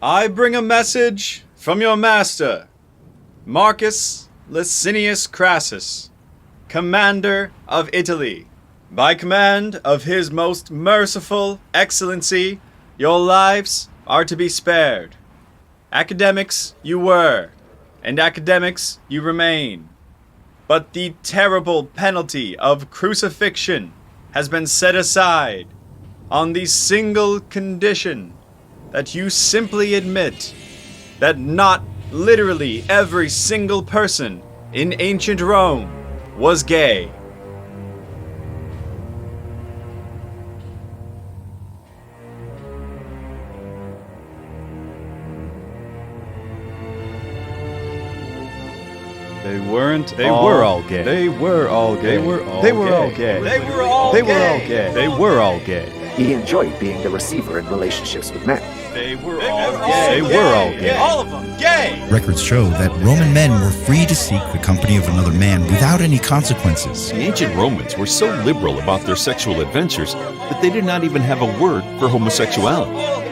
I bring a message from your master, Marcus Licinius Crassus, commander of Italy. By command of his most merciful excellency, your lives are to be spared. Academics you were, and academics you remain. But the terrible penalty of crucifixion has been set aside on the single condition that you simply admit that not literally every single person in ancient Rome was gay. They weren't. They were all gay. They were all gay. They were all gay. They were all They gay. were all gay. They were all gay. He enjoyed being the receiver in relationships with men. They were all gay. They were all gay. All of them gay. Records show that Roman men were free to seek the company of another man without any consequences. The ancient Romans were so liberal about their sexual adventures that they did not even have a word for homosexuality.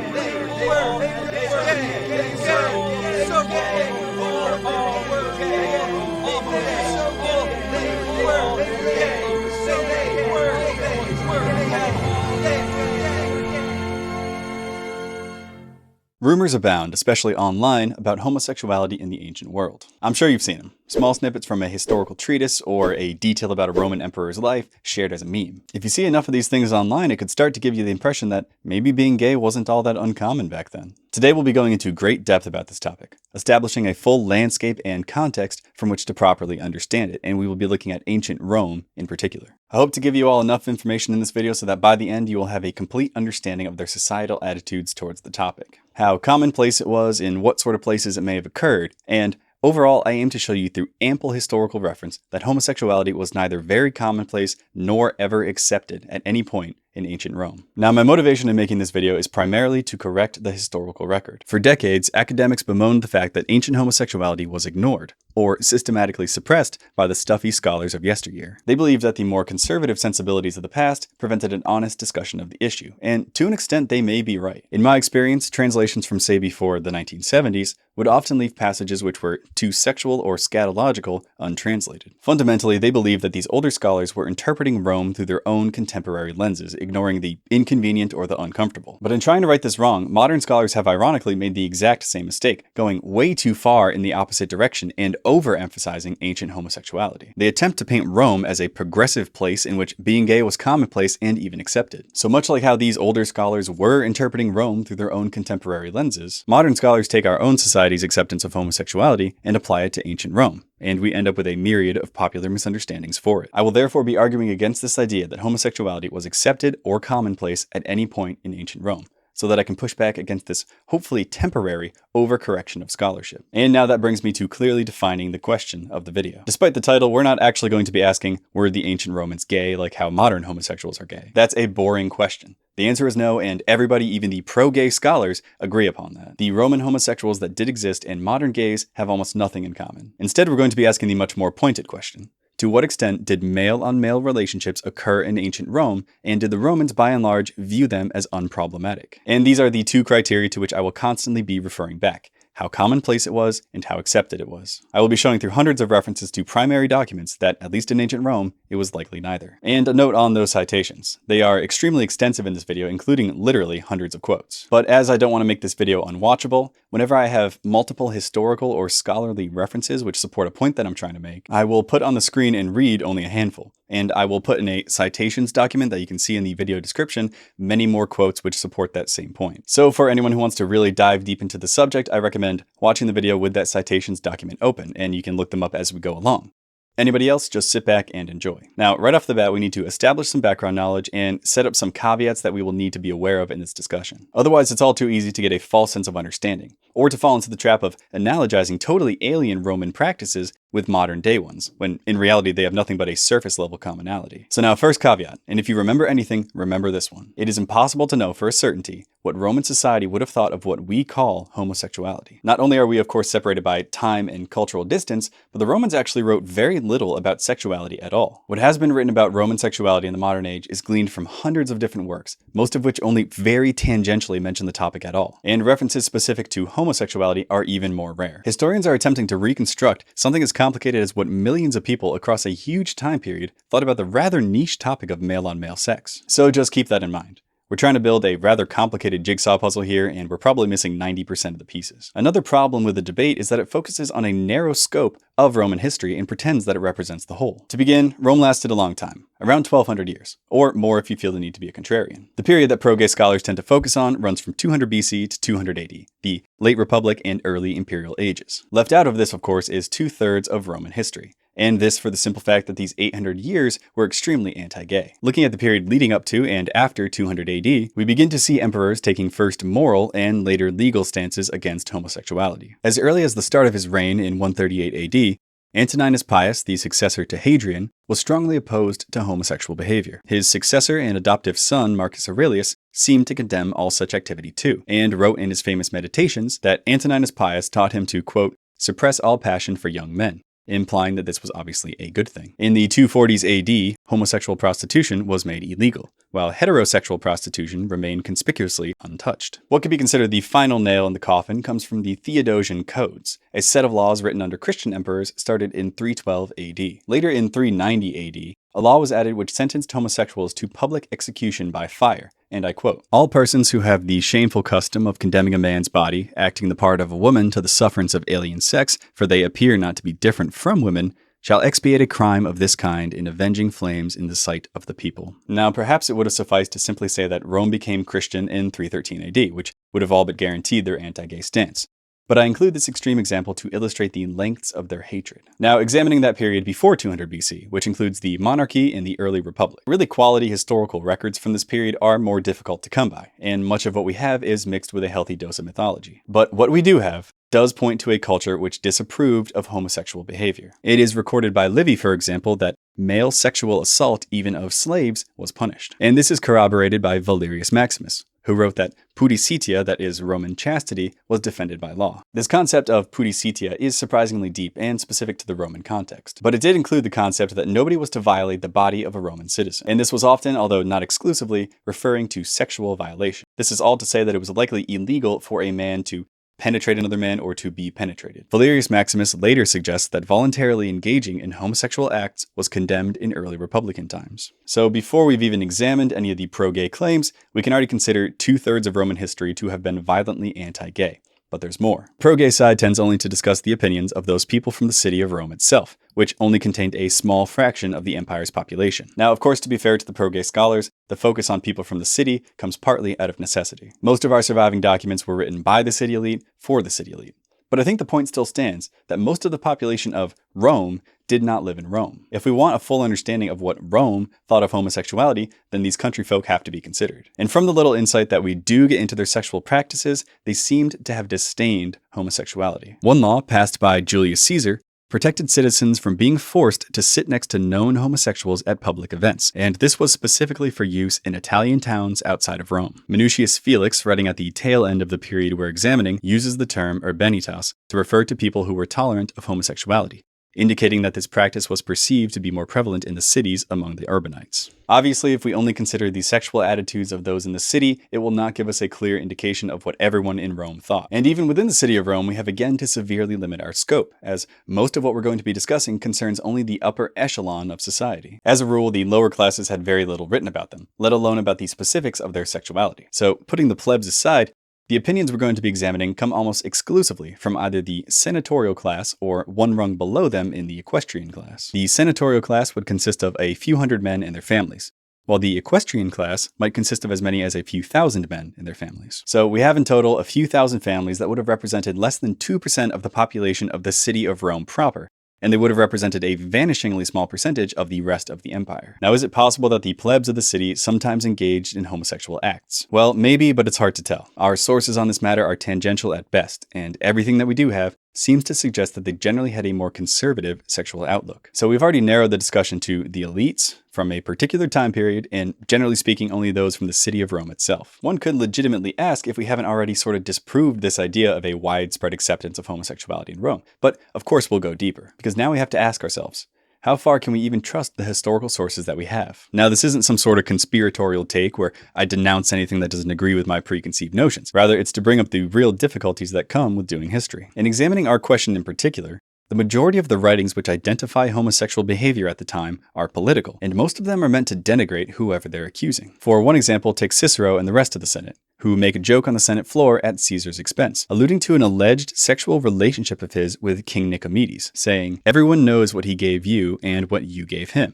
Rumors abound, especially online, about homosexuality in the ancient world. I'm sure you've seen them. Small snippets from a historical treatise or a detail about a Roman emperor's life shared as a meme. If you see enough of these things online, it could start to give you the impression that maybe being gay wasn't all that uncommon back then. Today we'll be going into great depth about this topic, establishing a full landscape and context from which to properly understand it, and we will be looking at ancient Rome in particular. I hope to give you all enough information in this video so that by the end you will have a complete understanding of their societal attitudes towards the topic, how commonplace it was, in what sort of places it may have occurred, and overall, I aim to show you through ample historical reference that homosexuality was neither very commonplace nor ever accepted at any point in ancient Rome. Now, my motivation in making this video is primarily to correct the historical record. For decades, academics bemoaned the fact that ancient homosexuality was ignored, or systematically suppressed by the stuffy scholars of yesteryear. They believed that the more conservative sensibilities of the past prevented an honest discussion of the issue, and to an extent they may be right. In my experience, translations from say before the 1970s would often leave passages which were too sexual or scatological untranslated. Fundamentally, they believed that these older scholars were interpreting Rome through their own contemporary lenses, ignoring the inconvenient or the uncomfortable. But in trying to right this wrong, modern scholars have ironically made the exact same mistake, going way too far in the opposite direction and overemphasizing ancient homosexuality. They attempt to paint Rome as a progressive place in which being gay was commonplace and even accepted. So much like how these older scholars were interpreting Rome through their own contemporary lenses, modern scholars take our own society's acceptance of homosexuality and apply it to ancient Rome, and we end up with a myriad of popular misunderstandings for it. I will therefore be arguing against this idea that homosexuality was accepted or commonplace at any point in ancient Rome, so that I can push back against this hopefully temporary overcorrection of scholarship. And now that brings me to clearly defining the question of the video. Despite the title, we're not actually going to be asking, were the ancient Romans gay like how modern homosexuals are gay? That's a boring question. The answer is no, and everybody, even the pro-gay scholars, agree upon that. The Roman homosexuals that did exist and modern gays have almost nothing in common. Instead, we're going to be asking the much more pointed question. To what extent did male-on-male relationships occur in ancient Rome, and did the Romans by and large view them as unproblematic? And these are the two criteria to which I will constantly be referring back: how commonplace it was and how accepted it was. I will be showing through hundreds of references to primary documents that, at least in ancient Rome, it was likely neither. And a note on those citations. They are extremely extensive in this video, including literally hundreds of quotes. But as I don't want to make this video unwatchable, whenever I have multiple historical or scholarly references which support a point that I'm trying to make, I will put on the screen and read only a handful. And I will put in a citations document that you can see in the video description many more quotes which support that same point. So for anyone who wants to really dive deep into the subject, I recommend watching the video with that citations document open, and you can look them up as we go along. Anybody else, just sit back and enjoy. Now, right off the bat, we need to establish some background knowledge and set up some caveats that we will need to be aware of in this discussion. Otherwise, it's all too easy to get a false sense of understanding, or to fall into the trap of analogizing totally alien Roman practices with modern day ones, when in reality they have nothing but a surface level commonality. So now, first caveat, and if you remember anything, remember this one. It is impossible to know for a certainty what Roman society would have thought of what we call homosexuality. Not only are we of course separated by time and cultural distance, but the Romans actually wrote very little about sexuality at all. What has been written about Roman sexuality in the modern age is gleaned from hundreds of different works, most of which only very tangentially mention the topic at all. And references specific to homosexuality are even more rare. Historians are attempting to reconstruct something as complicated as what millions of people across a huge time period thought about the rather niche topic of male-on-male sex. So just keep that in mind. We're trying to build a rather complicated jigsaw puzzle here, and we're probably missing 90% of the pieces. Another problem with the debate is that it focuses on a narrow scope of Roman history and pretends that it represents the whole. To begin, Rome lasted a long time, around 1200 years, or more if you feel the need to be a contrarian. The period that pro-gay scholars tend to focus on runs from 200 BC to 200 AD, the late Republic and early imperial ages. Left out of this, of course, is 2/3 of Roman history. And this for the simple fact that these 800 years were extremely anti-gay. Looking at the period leading up to and after 200 AD, we begin to see emperors taking first moral and later legal stances against homosexuality. As early as the start of his reign in 138 AD, Antoninus Pius, the successor to Hadrian, was strongly opposed to homosexual behavior. His successor and adoptive son, Marcus Aurelius, seemed to condemn all such activity too, and wrote in his famous Meditations that Antoninus Pius taught him to, quote, suppress all passion for young men, implying that this was obviously a good thing. In the 240s AD, homosexual prostitution was made illegal, while heterosexual prostitution remained conspicuously untouched. What could be considered the final nail in the coffin comes from the Theodosian Codes, a set of laws written under Christian emperors started in 312 AD. Later in 390 AD, a law was added which sentenced homosexuals to public execution by fire, and I quote, all persons who have the shameful custom of condemning a man's body, acting the part of a woman to the sufferance of alien sex, for they appear not to be different from women, shall expiate a crime of this kind in avenging flames in the sight of the people. Now, perhaps it would have sufficed to simply say that Rome became Christian in 313 AD, which would have all but guaranteed their anti-gay stance. But I include this extreme example to illustrate the lengths of their hatred. Now, examining that period before 200 BC, which includes the monarchy and the early republic, really quality historical records from this period are more difficult to come by, and much of what we have is mixed with a healthy dose of mythology. But what we do have does point to a culture which disapproved of homosexual behavior. It is recorded by Livy, for example, that male sexual assault, even of slaves, was punished. And this is corroborated by Valerius Maximus, who wrote that pudicitia, that is Roman chastity, was defended by law. This concept of pudicitia is surprisingly deep and specific to the Roman context, but it did include the concept that nobody was to violate the body of a Roman citizen. And this was often, although not exclusively, referring to sexual violation. This is all to say that it was likely illegal for a man to penetrate another man or to be penetrated. Valerius Maximus later suggests that voluntarily engaging in homosexual acts was condemned in early Republican times. So before we've even examined any of the pro-gay claims, we can already consider 2/3 of Roman history to have been violently anti-gay. But there's more. Pro-gay side tends only to discuss the opinions of those people from the city of Rome itself, which only contained a small fraction of the empire's population. Now, of course, to be fair to the pro-gay scholars, the focus on people from the city comes partly out of necessity. Most of our surviving documents were written by the city elite for the city elite. But I think the point still stands that most of the population of Rome did not live in Rome. If we want a full understanding of what Rome thought of homosexuality, then these country folk have to be considered. And from the little insight that we do get into their sexual practices, they seemed to have disdained homosexuality. One law passed by Julius Caesar protected citizens from being forced to sit next to known homosexuals at public events, and this was specifically for use in Italian towns outside of Rome. Minucius Felix, writing at the tail end of the period we're examining, uses the term urbanitas to refer to people who were tolerant of homosexuality, indicating that this practice was perceived to be more prevalent in the cities among the urbanites. Obviously, if we only consider the sexual attitudes of those in the city, it will not give us a clear indication of what everyone in Rome thought. And even within the city of Rome, we have again to severely limit our scope, as most of what we're going to be discussing concerns only the upper echelon of society. As a rule, the lower classes had very little written about them, let alone about the specifics of their sexuality. So, putting the plebs aside, the opinions we're going to be examining come almost exclusively from either the senatorial class or one rung below them in the equestrian class. The senatorial class would consist of a few hundred men and their families, while the equestrian class might consist of as many as a few thousand men and their families. So we have in total a few thousand families that would have represented less than 2% of the population of the city of Rome proper, and they would have represented a vanishingly small percentage of the rest of the empire. Now, is it possible that the plebs of the city sometimes engaged in homosexual acts? Well, maybe, but it's hard to tell. Our sources on this matter are tangential at best, and everything that we do have seems to suggest that they generally had a more conservative sexual outlook. So we've already narrowed the discussion to the elites from a particular time period, and generally speaking, only those from the city of Rome itself. One could legitimately ask if we haven't already sort of disproved this idea of a widespread acceptance of homosexuality in Rome. But of course we'll go deeper, because now we have to ask ourselves, how far can we even trust the historical sources that we have? Now, this isn't some sort of conspiratorial take where I denounce anything that doesn't agree with my preconceived notions. Rather, it's to bring up the real difficulties that come with doing history. In examining our question in particular, the majority of the writings which identify homosexual behavior at the time are political, and most of them are meant to denigrate whoever they're accusing. For one example, take Cicero and the rest of the Senate, who make a joke on the Senate floor at Caesar's expense, alluding to an alleged sexual relationship of his with King Nicomedes, saying, "Everyone knows what he gave you and what you gave him."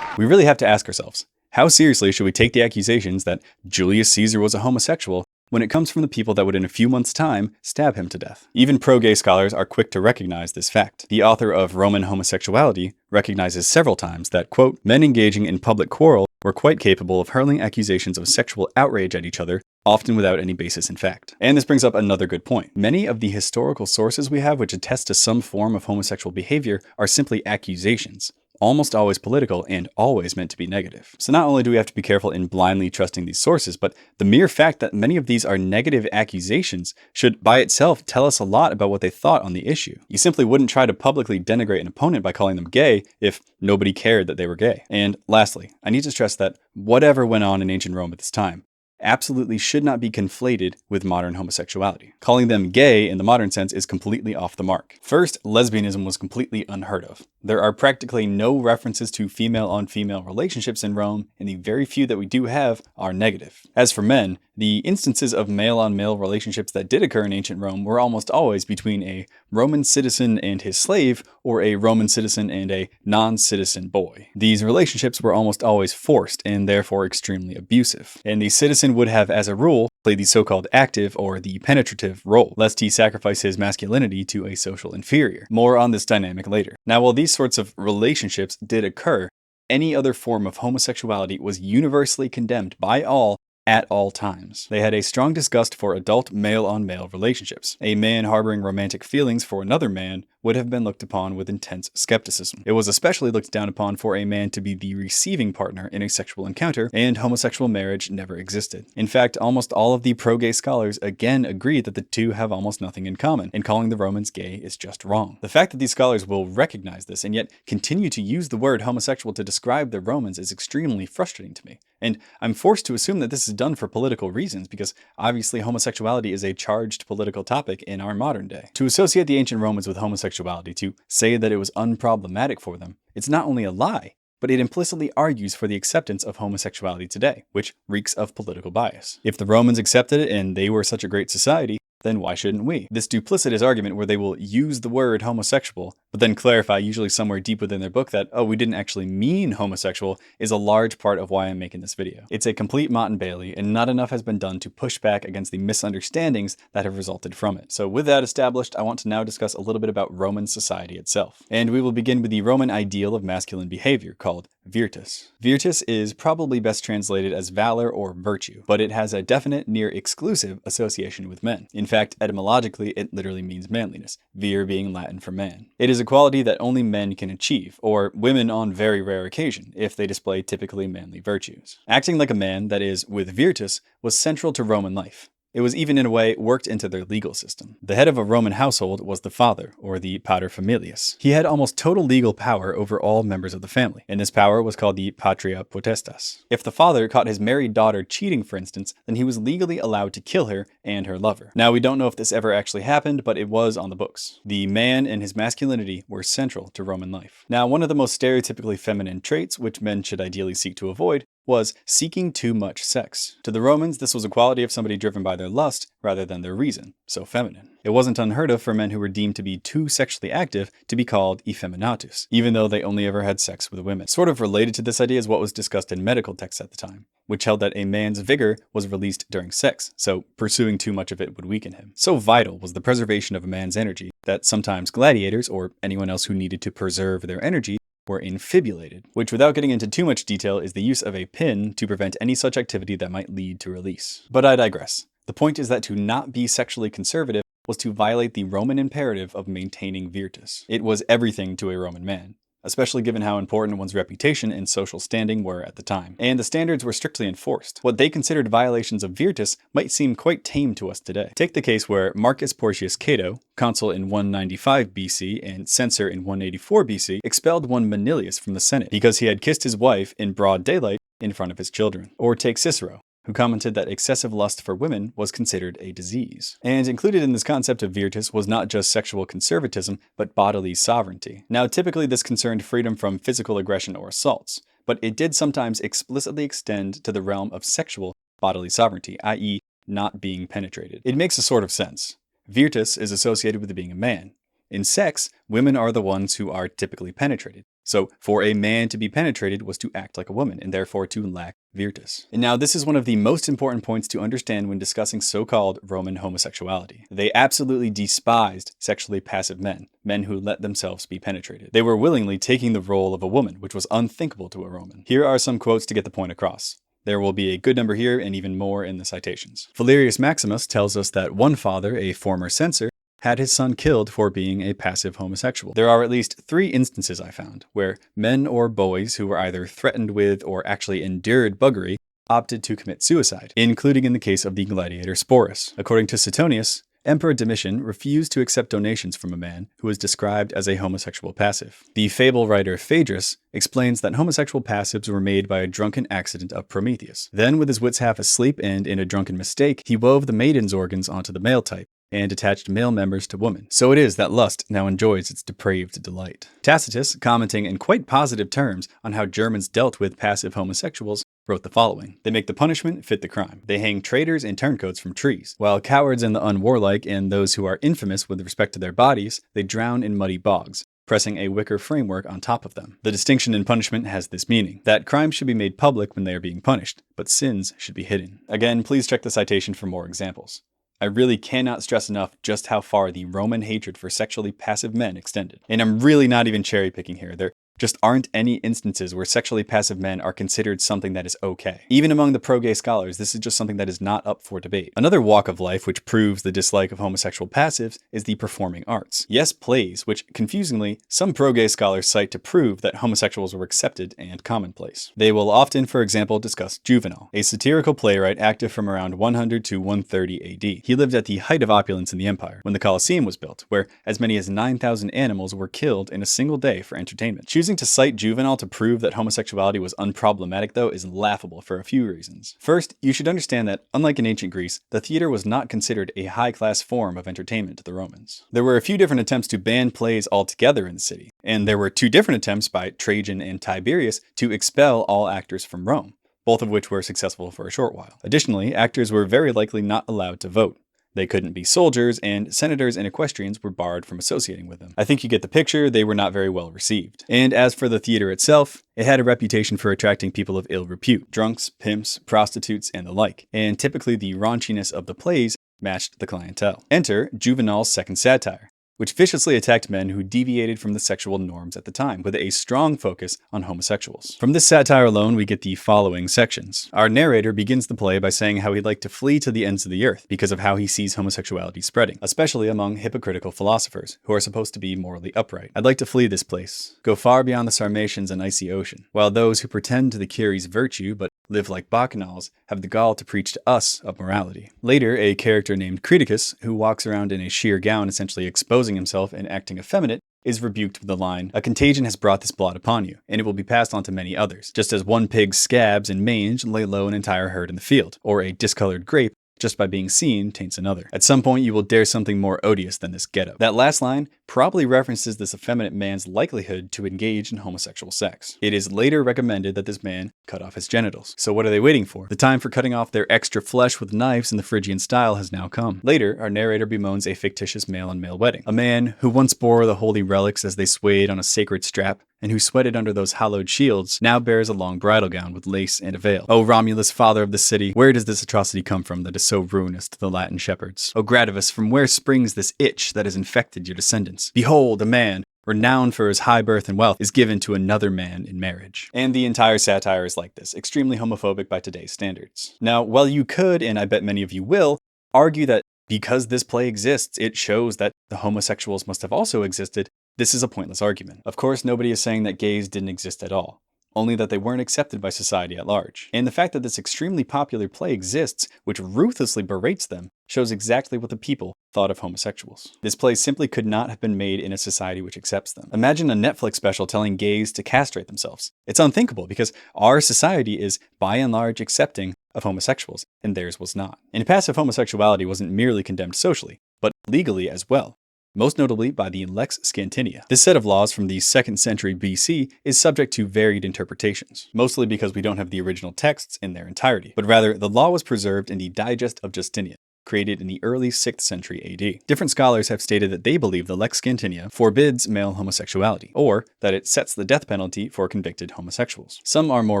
We really have to ask ourselves, how seriously should we take the accusations that Julius Caesar was a homosexual when it comes from the people that would in a few months' time stab him to death? Even pro-gay scholars are quick to recognize this fact. The author of Roman Homosexuality recognizes several times that, quote, "men engaging in public quarrel were quite capable of hurling accusations of sexual outrage at each other, often without any basis in fact." And this brings up another good point. Many of the historical sources we have which attest to some form of homosexual behavior are simply accusations, almost always political and always meant to be negative. So not only do we have to be careful in blindly trusting these sources, but the mere fact that many of these are negative accusations should by itself tell us a lot about what they thought on the issue. You simply wouldn't try to publicly denigrate an opponent by calling them gay if nobody cared that they were gay. And lastly, I need to stress that whatever went on in ancient Rome at this time absolutely should not be conflated with modern homosexuality. Calling them gay in the modern sense is completely off the mark. First, lesbianism was completely unheard of. There are practically no references to female-on-female relationships in Rome, and the very few that we do have are negative. As for men, the instances of male-on-male relationships that did occur in ancient Rome were almost always between a Roman citizen and his slave, or a Roman citizen and a non-citizen boy. These relationships were almost always forced and therefore extremely abusive, and the citizen would have, as a rule, play the so-called active or the penetrative role, lest he sacrifice his masculinity to a social inferior. More on this dynamic later. Now, while these sorts of relationships did occur, any other form of homosexuality was universally condemned by all at all times. They had a strong disgust for adult male-on-male relationships. A man harboring romantic feelings for another man would have been looked upon with intense skepticism. It was especially looked down upon for a man to be the receiving partner in a sexual encounter, and homosexual marriage never existed. In fact, almost all of the pro-gay scholars again agree that the two have almost nothing in common, and calling the Romans gay is just wrong. The fact that these scholars will recognize this and yet continue to use the word homosexual to describe the Romans is extremely frustrating to me. And I'm forced to assume that this is done for political reasons, because obviously homosexuality is a charged political topic in our modern day. To associate the ancient Romans with homosexuality, to say that it was unproblematic for them, it's not only a lie, but it implicitly argues for the acceptance of homosexuality today, which reeks of political bias. If the Romans accepted it and they were such a great society, then why shouldn't we? This duplicitous argument where they will use the word homosexual, but then clarify usually somewhere deep within their book that, oh, we didn't actually mean homosexual, is a large part of why I'm making this video. It's a complete Mott and Bailey, and not enough has been done to push back against the misunderstandings that have resulted from it. So with that established, I want to now discuss a little bit about Roman society itself. And we will begin with the Roman ideal of masculine behavior called virtus. Virtus is probably best translated as valor or virtue, but it has a definite, near exclusive association with men. In fact, etymologically, it literally means manliness, vir being Latin for man. It is a quality that only men can achieve, or women on very rare occasion, if they display typically manly virtues. Acting like a man, that is, with virtus, was central to Roman life. It was even in a way worked into their legal system. The head of a Roman household was the father, or the paterfamilias. He had almost total legal power over all members of the family, and this power was called the patria potestas. If the father caught his married daughter cheating, for instance, then he was legally allowed to kill her and her lover. Now, we don't know if this ever actually happened, but it was on the books. The man and his masculinity were central to Roman life. Now, one of the most stereotypically feminine traits, which men should ideally seek to avoid, was seeking too much sex. To the Romans, this was a quality of somebody driven by their lust rather than their reason, so feminine. It wasn't unheard of for men who were deemed to be too sexually active to be called effeminatus, even though they only ever had sex with women. Sort of related to this idea is what was discussed in medical texts at the time, which held that a man's vigor was released during sex, so pursuing too much of it would weaken him. So vital was the preservation of a man's energy that sometimes gladiators, or anyone else who needed to preserve their energy, were infibulated, which without getting into too much detail is the use of a pin to prevent any such activity that might lead to release. But I digress. The point is that to not be sexually conservative was to violate the Roman imperative of maintaining virtus. It was everything to a Roman man, especially given how important one's reputation and social standing were at the time. And the standards were strictly enforced. What they considered violations of virtus might seem quite tame to us today. Take the case where Marcus Porcius Cato, consul in 195 BC and censor in 184 BC, expelled one Manilius from the Senate because he had kissed his wife in broad daylight in front of his children. Or take Cicero, who commented that excessive lust for women was considered a disease. And included in this concept of virtus was not just sexual conservatism, but bodily sovereignty. Now, typically this concerned freedom from physical aggression or assaults, but it did sometimes explicitly extend to the realm of sexual bodily sovereignty, i.e. not being penetrated. It makes a sort of sense. Virtus is associated with being a man. In sex, women are the ones who are typically penetrated. So, for a man to be penetrated was to act like a woman, and therefore to lack virtus. And now, this is one of the most important points to understand when discussing so-called Roman homosexuality. They absolutely despised sexually passive men, men who let themselves be penetrated. They were willingly taking the role of a woman, which was unthinkable to a Roman. Here are some quotes to get the point across. There will be a good number here and even more in the citations. Valerius Maximus tells us that one father, a former censor, had his son killed for being a passive homosexual. There are at least 3 instances I found where men or boys who were either threatened with or actually endured buggery opted to commit suicide, including in the case of the gladiator Sporus. According to Suetonius, Emperor Domitian refused to accept donations from a man who was described as a homosexual passive. The fable writer Phaedrus explains that homosexual passives were made by a drunken accident of Prometheus. Then, with his wits half asleep and in a drunken mistake, he wove the maiden's organs onto the male type and attached male members to women. So it is that lust now enjoys its depraved delight. Tacitus, commenting in quite positive terms on how Germans dealt with passive homosexuals, wrote the following: "They make the punishment fit the crime. They hang traitors and turncoats from trees, while cowards and the unwarlike and those who are infamous with respect to their bodies, they drown in muddy bogs, pressing a wicker framework on top of them." The distinction in punishment has this meaning, that crimes should be made public when they are being punished, but sins should be hidden. Again, please check the citation for more examples. I really cannot stress enough just how far the Roman hatred for sexually passive men extended. And I'm really not even cherry picking here. There just aren't any instances where sexually passive men are considered something that is okay. Even among the pro-gay scholars, this is just something that is not up for debate. Another walk of life which proves the dislike of homosexual passives is the performing arts. Yes, plays, which, confusingly, some pro-gay scholars cite to prove that homosexuals were accepted and commonplace. They will often, for example, discuss Juvenal, a satirical playwright active from around 100 to 130 AD. He lived at the height of opulence in the empire, when the Colosseum was built, where as many as 9,000 animals were killed in a single day for entertainment. Choosing to cite Juvenal to prove that homosexuality was unproblematic, though, is laughable for a few reasons. First, you should understand that, unlike in ancient Greece, the theater was not considered a high-class form of entertainment to the Romans. There were a few different attempts to ban plays altogether in the city, and there were 2 different attempts by Trajan and Tiberius to expel all actors from Rome, both of which were successful for a short while. Additionally, actors were very likely not allowed to vote. They couldn't be soldiers, and senators and equestrians were barred from associating with them. I think you get the picture, they were not very well received. And as for the theater itself, it had a reputation for attracting people of ill repute, drunks, pimps, prostitutes, and the like, and typically the raunchiness of the plays matched the clientele. Enter Juvenal's second satire, which viciously attacked men who deviated from the sexual norms at the time, with a strong focus on homosexuals. From this satire alone, we get the following sections. Our narrator begins the play by saying how he'd like to flee to the ends of the earth because of how he sees homosexuality spreading, especially among hypocritical philosophers, who are supposed to be morally upright. "I'd like to flee this place, go far beyond the Sarmatians and icy ocean, while those who pretend to the Curies virtue but live like Bacchanals have the gall to preach to us of morality." Later, a character named Creticus, who walks around in a sheer gown essentially exposing himself and acting effeminate, is rebuked with the line, "A contagion has brought this blot upon you, and it will be passed on to many others, just as one pig's scabs and mange lay low an entire herd in the field, or a discolored grape just by being seen taints another. At some point you will dare something more odious than this ghetto." That last line probably references this effeminate man's likelihood to engage in homosexual sex. It is later recommended that this man cut off his genitals. So what are they waiting for? The time for cutting off their extra flesh with knives in the Phrygian style has now come. Later, our narrator bemoans a fictitious male-on-male wedding. A man who once bore the holy relics as they swayed on a sacred strap, and who sweated under those hallowed shields, now bears a long bridal gown with lace and a veil. O Romulus, father of the city, where does this atrocity come from that is so ruinous to the Latin shepherds? O Gradivus, from where springs this itch that has infected your descendants? Behold, a man, renowned for his high birth and wealth, is given to another man in marriage. And the entire satire is like this, extremely homophobic by today's standards. Now, while you could, and I bet many of you will, argue that because this play exists, it shows that the homosexuals must have also existed. This is a pointless argument. Of course, nobody is saying that gays didn't exist at all, only that they weren't accepted by society at large. And the fact that this extremely popular play exists, which ruthlessly berates them, shows exactly what the people thought of homosexuals. This play simply could not have been made in a society which accepts them. Imagine a Netflix special telling gays to castrate themselves. It's unthinkable because our society is, by and large, accepting of homosexuals, and theirs was not. And passive homosexuality wasn't merely condemned socially, but legally as well, most notably by the Lex Scantinia. This set of laws from the 2nd century BC is subject to varied interpretations, mostly because we don't have the original texts in their entirety, but rather the law was preserved in the Digest of Justinian, created in the early 6th century AD. Different scholars have stated that they believe the Lex Scantinia forbids male homosexuality, or that it sets the death penalty for convicted homosexuals. Some are more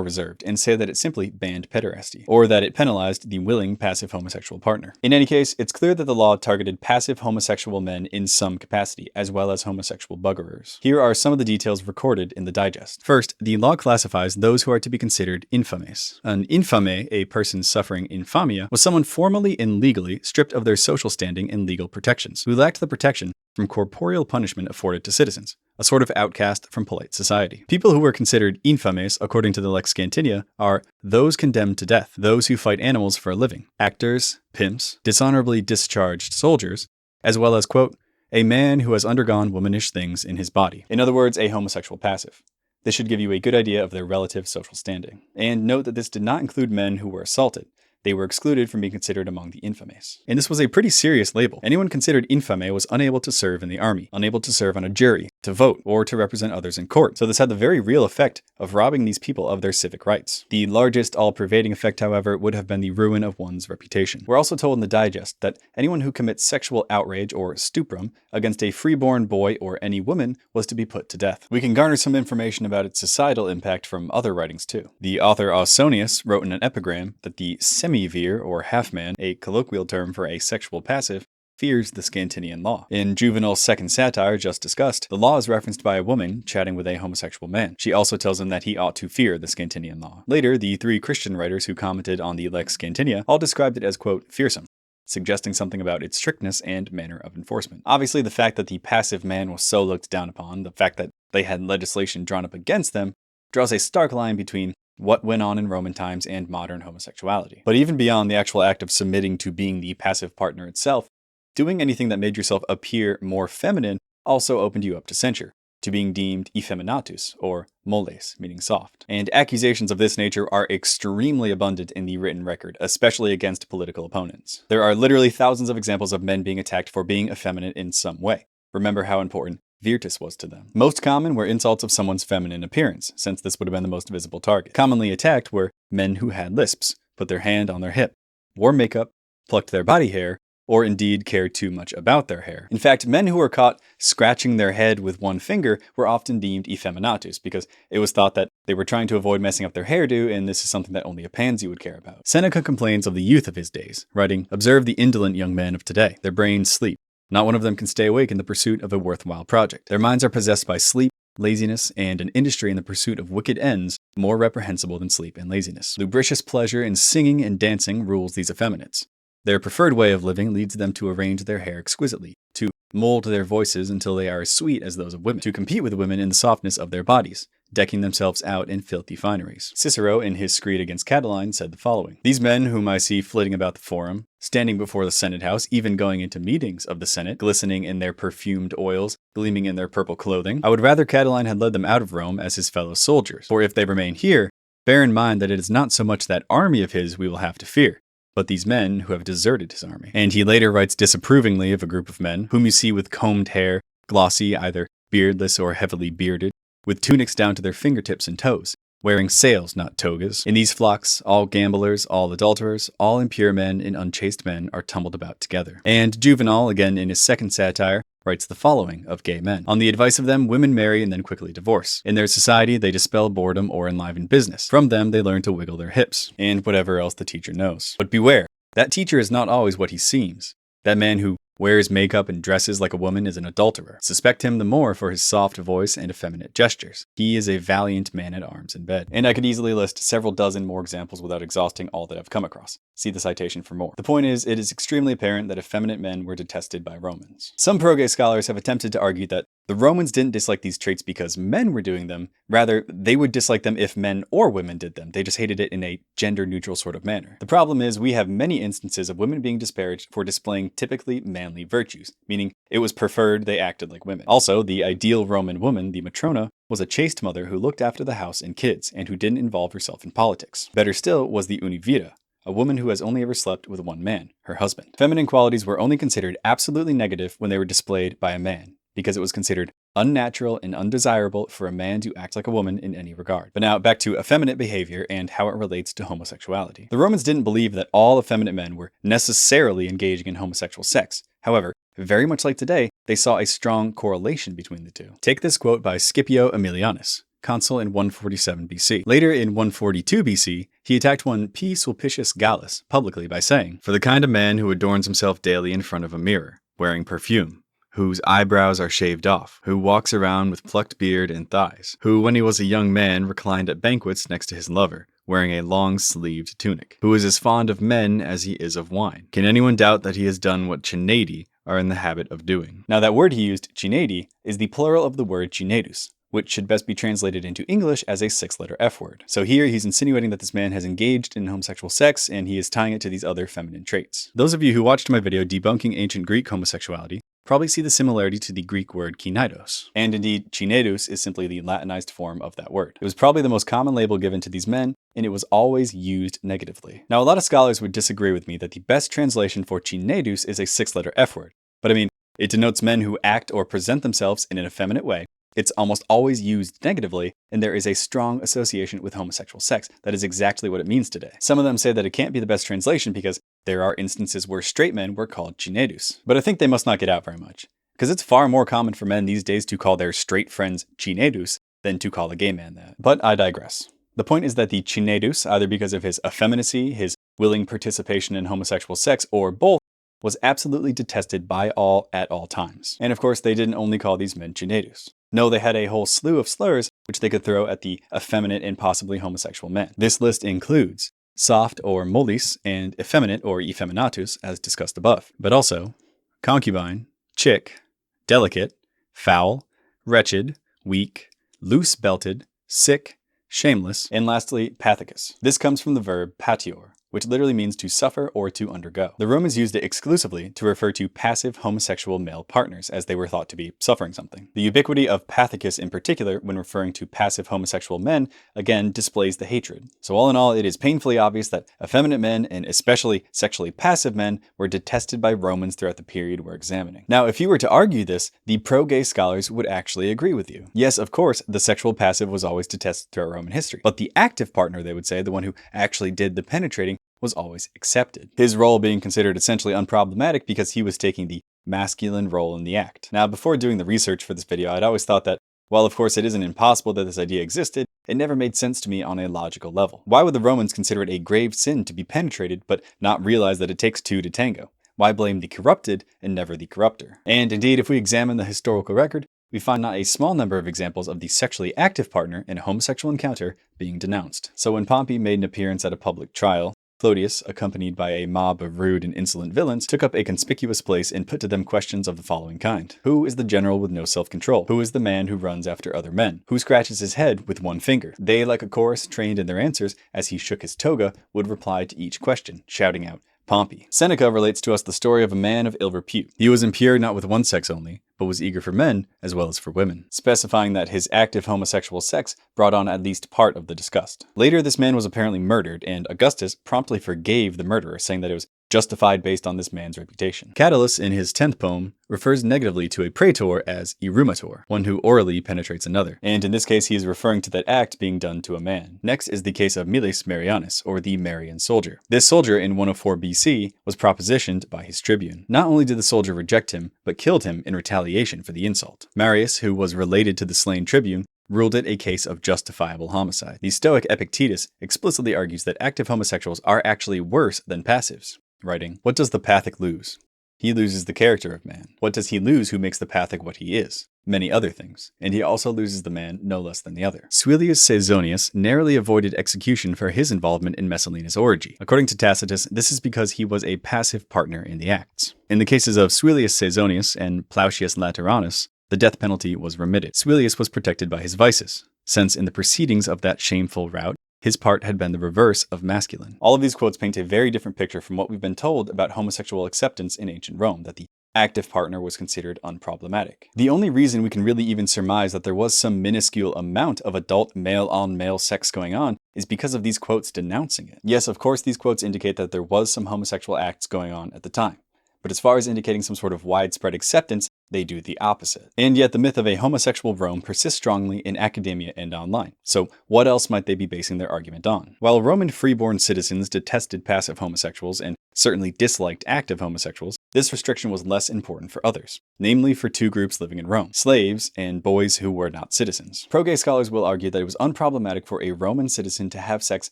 reserved and say that it simply banned pederasty, or that it penalized the willing passive homosexual partner. In any case, it's clear that the law targeted passive homosexual men in some capacity, as well as homosexual buggerers. Here are some of the details recorded in the digest. First, the law classifies those who are to be considered infames. An infame, a person suffering infamia, was someone formally and legally stripped of their social standing and legal protections, who lacked the protection from corporeal punishment afforded to citizens, a sort of outcast from polite society. People who were considered infames, according to the Lex Scantinia, are those condemned to death, those who fight animals for a living, actors, pimps, dishonorably discharged soldiers, as well as, quote, a man who has undergone womanish things in his body. In other words, a homosexual passive. This should give you a good idea of their relative social standing. And note that this did not include men who were assaulted. They were excluded from being considered among the infames. And this was a pretty serious label. Anyone considered infame was unable to serve in the army, unable to serve on a jury, to vote, or to represent others in court. So this had the very real effect of robbing these people of their civic rights. The largest, all-pervading effect, however, would have been the ruin of one's reputation. We're also told in the digest that anyone who commits sexual outrage or stuprum against a freeborn boy or any woman was to be put to death. We can garner some information about its societal impact from other writings too. The author Ausonius wrote in an epigram that the semivir, or half-man, a colloquial term for a sexual passive, fears the Scantinian law. In Juvenal's second satire, just discussed, the law is referenced by a woman chatting with a homosexual man. She also tells him that he ought to fear the Scantinian law. Later, the 3 Christian writers who commented on the Lex Scantinia all described it as, quote, fearsome, suggesting something about its strictness and manner of enforcement. Obviously, the fact that the passive man was so looked down upon, the fact that they had legislation drawn up against them, draws a stark line between what went on in Roman times and modern homosexuality. But even beyond the actual act of submitting to being the passive partner itself, doing anything that made yourself appear more feminine also opened you up to censure, to being deemed effeminatus, or moles, meaning soft. And accusations of this nature are extremely abundant in the written record, especially against political opponents. There are literally thousands of examples of men being attacked for being effeminate in some way. Remember how important virtus was to them. Most common were insults of someone's feminine appearance, since this would have been the most visible target. Commonly attacked were men who had lisps, put their hand on their hip, wore makeup, plucked their body hair, or indeed cared too much about their hair. In fact, men who were caught scratching their head with one finger were often deemed effeminatus, because it was thought that they were trying to avoid messing up their hairdo, and this is something that only a pansy would care about. Seneca complains of the youth of his days, writing, "Observe the indolent young men of today. Their brains sleep. Not one of them can stay awake in the pursuit of a worthwhile project. Their minds are possessed by sleep, laziness, and an industry in the pursuit of wicked ends more reprehensible than sleep and laziness. Lubricious pleasure in singing and dancing rules these effeminates. Their preferred way of living leads them to arrange their hair exquisitely, to mold their voices until they are as sweet as those of women, to compete with women in the softness of their bodies, decking themselves out in filthy fineries." Cicero, in his Screed against Catiline, said the following: "These men whom I see flitting about the forum, standing before the Senate house, even going into meetings of the Senate, glistening in their perfumed oils, gleaming in their purple clothing, I would rather Catiline had led them out of Rome as his fellow soldiers. For if they remain here, bear in mind that it is not so much that army of his we will have to fear, but these men who have deserted his army." And he later writes disapprovingly of a group of men, whom you see with combed hair, glossy, either beardless or heavily bearded, with tunics down to their fingertips and toes, wearing sails, not togas. In these flocks, all gamblers, all adulterers, all impure men and unchaste men are tumbled about together. And Juvenal, again in his second satire, writes the following of gay men: "On the advice of them, women marry and then quickly divorce. In their society, they dispel boredom or enliven business. From them, they learn to wiggle their hips," and whatever else the teacher knows. But beware, that teacher is not always what he seems. That man who wears makeup and dresses like a woman is an adulterer. Suspect him the more for his soft voice and effeminate gestures. He is a valiant man at arms in bed. And I could easily list several dozen more examples without exhausting all that I've come across. See the citation for more. The point is, it is extremely apparent that effeminate men were detested by Romans. Some pro-gay scholars have attempted to argue that the Romans didn't dislike these traits because men were doing them. Rather, they would dislike them if men or women did them. They just hated it in a gender-neutral sort of manner. The problem is, we have many instances of women being disparaged for displaying typically manly virtues, meaning it was preferred they acted like women. Also, the ideal Roman woman, the matrona, was a chaste mother who looked after the house and kids, and who didn't involve herself in politics. Better still was the univira, a woman who has only ever slept with one man, her husband. Feminine qualities were only considered absolutely negative when they were displayed by a man, because it was considered unnatural and undesirable for a man to act like a woman in any regard. But now back to effeminate behavior and how it relates to homosexuality. The Romans didn't believe that all effeminate men were necessarily engaging in homosexual sex. However, very much like today, they saw a strong correlation between the two. Take this quote by Scipio Aemilianus, consul in 147 BC. Later in 142 BC, he attacked one P. Sulpicius Gallus publicly by saying, "For the kind of man who adorns himself daily in front of a mirror, wearing perfume, whose eyebrows are shaved off, who walks around with plucked beard and thighs, who when he was a young man reclined at banquets next to his lover, wearing a long-sleeved tunic, who is as fond of men as he is of wine. Can anyone doubt that he has done what Cinaedi are in the habit of doing?" Now that word he used, Cinaedi, is the plural of the word Cinaedus, which should best be translated into English as a 6-letter F word. So here he's insinuating that this man has engaged in homosexual sex, and he is tying it to these other feminine traits. Those of you who watched my video debunking ancient Greek homosexuality probably see the similarity to the Greek word Cinaedus. And indeed, Cinaedus is simply the Latinized form of that word. It was probably the most common label given to these men, and it was always used negatively. Now, a lot of scholars would disagree with me that the best translation for Cinaedus is a 6-letter F word. But I mean, it denotes men who act or present themselves in an effeminate way. It's almost always used negatively, and there is a strong association with homosexual sex. That is exactly what it means today. Some of them say that it can't be the best translation because there are instances where straight men were called Cinaedus. But I think they must not get out very much, because it's far more common for men these days to call their straight friends Cinaedus than to call a gay man that. But I digress. The point is that the Cinaedus, either because of his effeminacy, his willing participation in homosexual sex, or both, was absolutely detested by all at all times. And of course, they didn't only call these men Cinaedus. No, they had a whole slew of slurs which they could throw at the effeminate and possibly homosexual men. This list includes soft or mollis and effeminate or effeminatus as discussed above, but also concubine, chick, delicate, foul, wretched, weak, loose-belted, sick, shameless, and lastly, pathicus. This comes from the verb patior, which literally means to suffer or to undergo. The Romans used it exclusively to refer to passive homosexual male partners, as they were thought to be suffering something. The ubiquity of pathicus in particular, when referring to passive homosexual men, again displays the hatred. So all in all, it is painfully obvious that effeminate men, and especially sexually passive men, were detested by Romans throughout the period we're examining. Now, if you were to argue this, the pro-gay scholars would actually agree with you. Yes, of course, the sexual passive was always detested throughout Roman history, but the active partner, they would say, the one who actually did the penetrating, was always accepted. His role being considered essentially unproblematic because he was taking the masculine role in the act. Now, before doing the research for this video, I'd always thought that, while of course it isn't impossible that this idea existed, it never made sense to me on a logical level. Why would the Romans consider it a grave sin to be penetrated, but not realize that it takes two to tango? Why blame the corrupted and never the corrupter? And indeed, if we examine the historical record, we find not a small number of examples of the sexually active partner in a homosexual encounter being denounced. So when Pompey made an appearance at a public trial, Clodius, accompanied by a mob of rude and insolent villains, took up a conspicuous place and put to them questions of the following kind. Who is the general with no self-control? Who is the man who runs after other men? Who scratches his head with one finger? They, like a chorus, trained in their answers, as he shook his toga, would reply to each question, shouting out, Pompey. Seneca relates to us the story of a man of ill repute. He was impure not with one sex only, but was eager for men as well as for women, specifying that his active homosexual sex brought on at least part of the disgust. Later, this man was apparently murdered, and Augustus promptly forgave the murderer, saying that it was justified based on this man's reputation. Catullus, in his 10th poem, refers negatively to a praetor as erumator, one who orally penetrates another, and in this case he is referring to that act being done to a man. Next is the case of Miles Marianus, or the Marian soldier. This soldier in 104 BC was propositioned by his tribune. Not only did the soldier reject him, but killed him in retaliation for the insult. Marius, who was related to the slain tribune, ruled it a case of justifiable homicide. The Stoic Epictetus explicitly argues that active homosexuals are actually worse than passives, writing, "What does the Pathic lose? He loses the character of man. What does he lose who makes the Pathic what he is? Many other things, and he also loses the man no less than the other. Suilius Caesonius narrowly avoided execution for his involvement in Messalina's orgy. According to Tacitus, this is because he was a passive partner in the acts. In the cases of Suilius Caesonius and Plautius Lateranus, the death penalty was remitted. Suilius was protected by his vices, since in the proceedings of that shameful rout, his part had been the reverse of masculine. All of these quotes paint a very different picture from what we've been told about homosexual acceptance in ancient Rome, that the active partner was considered unproblematic. The only reason we can really even surmise that there was some minuscule amount of adult male-on-male sex going on is because of these quotes denouncing it. Yes, of course, these quotes indicate that there was some homosexual acts going on at the time. But as far as indicating some sort of widespread acceptance, they do the opposite. And yet the myth of a homosexual Rome persists strongly in academia and online. So what else might they be basing their argument on? While Roman freeborn citizens detested passive homosexuals and certainly disliked active homosexuals, this restriction was less important for others, namely for two groups living in Rome, slaves and boys who were not citizens. Pro-gay scholars will argue that it was unproblematic for a Roman citizen to have sex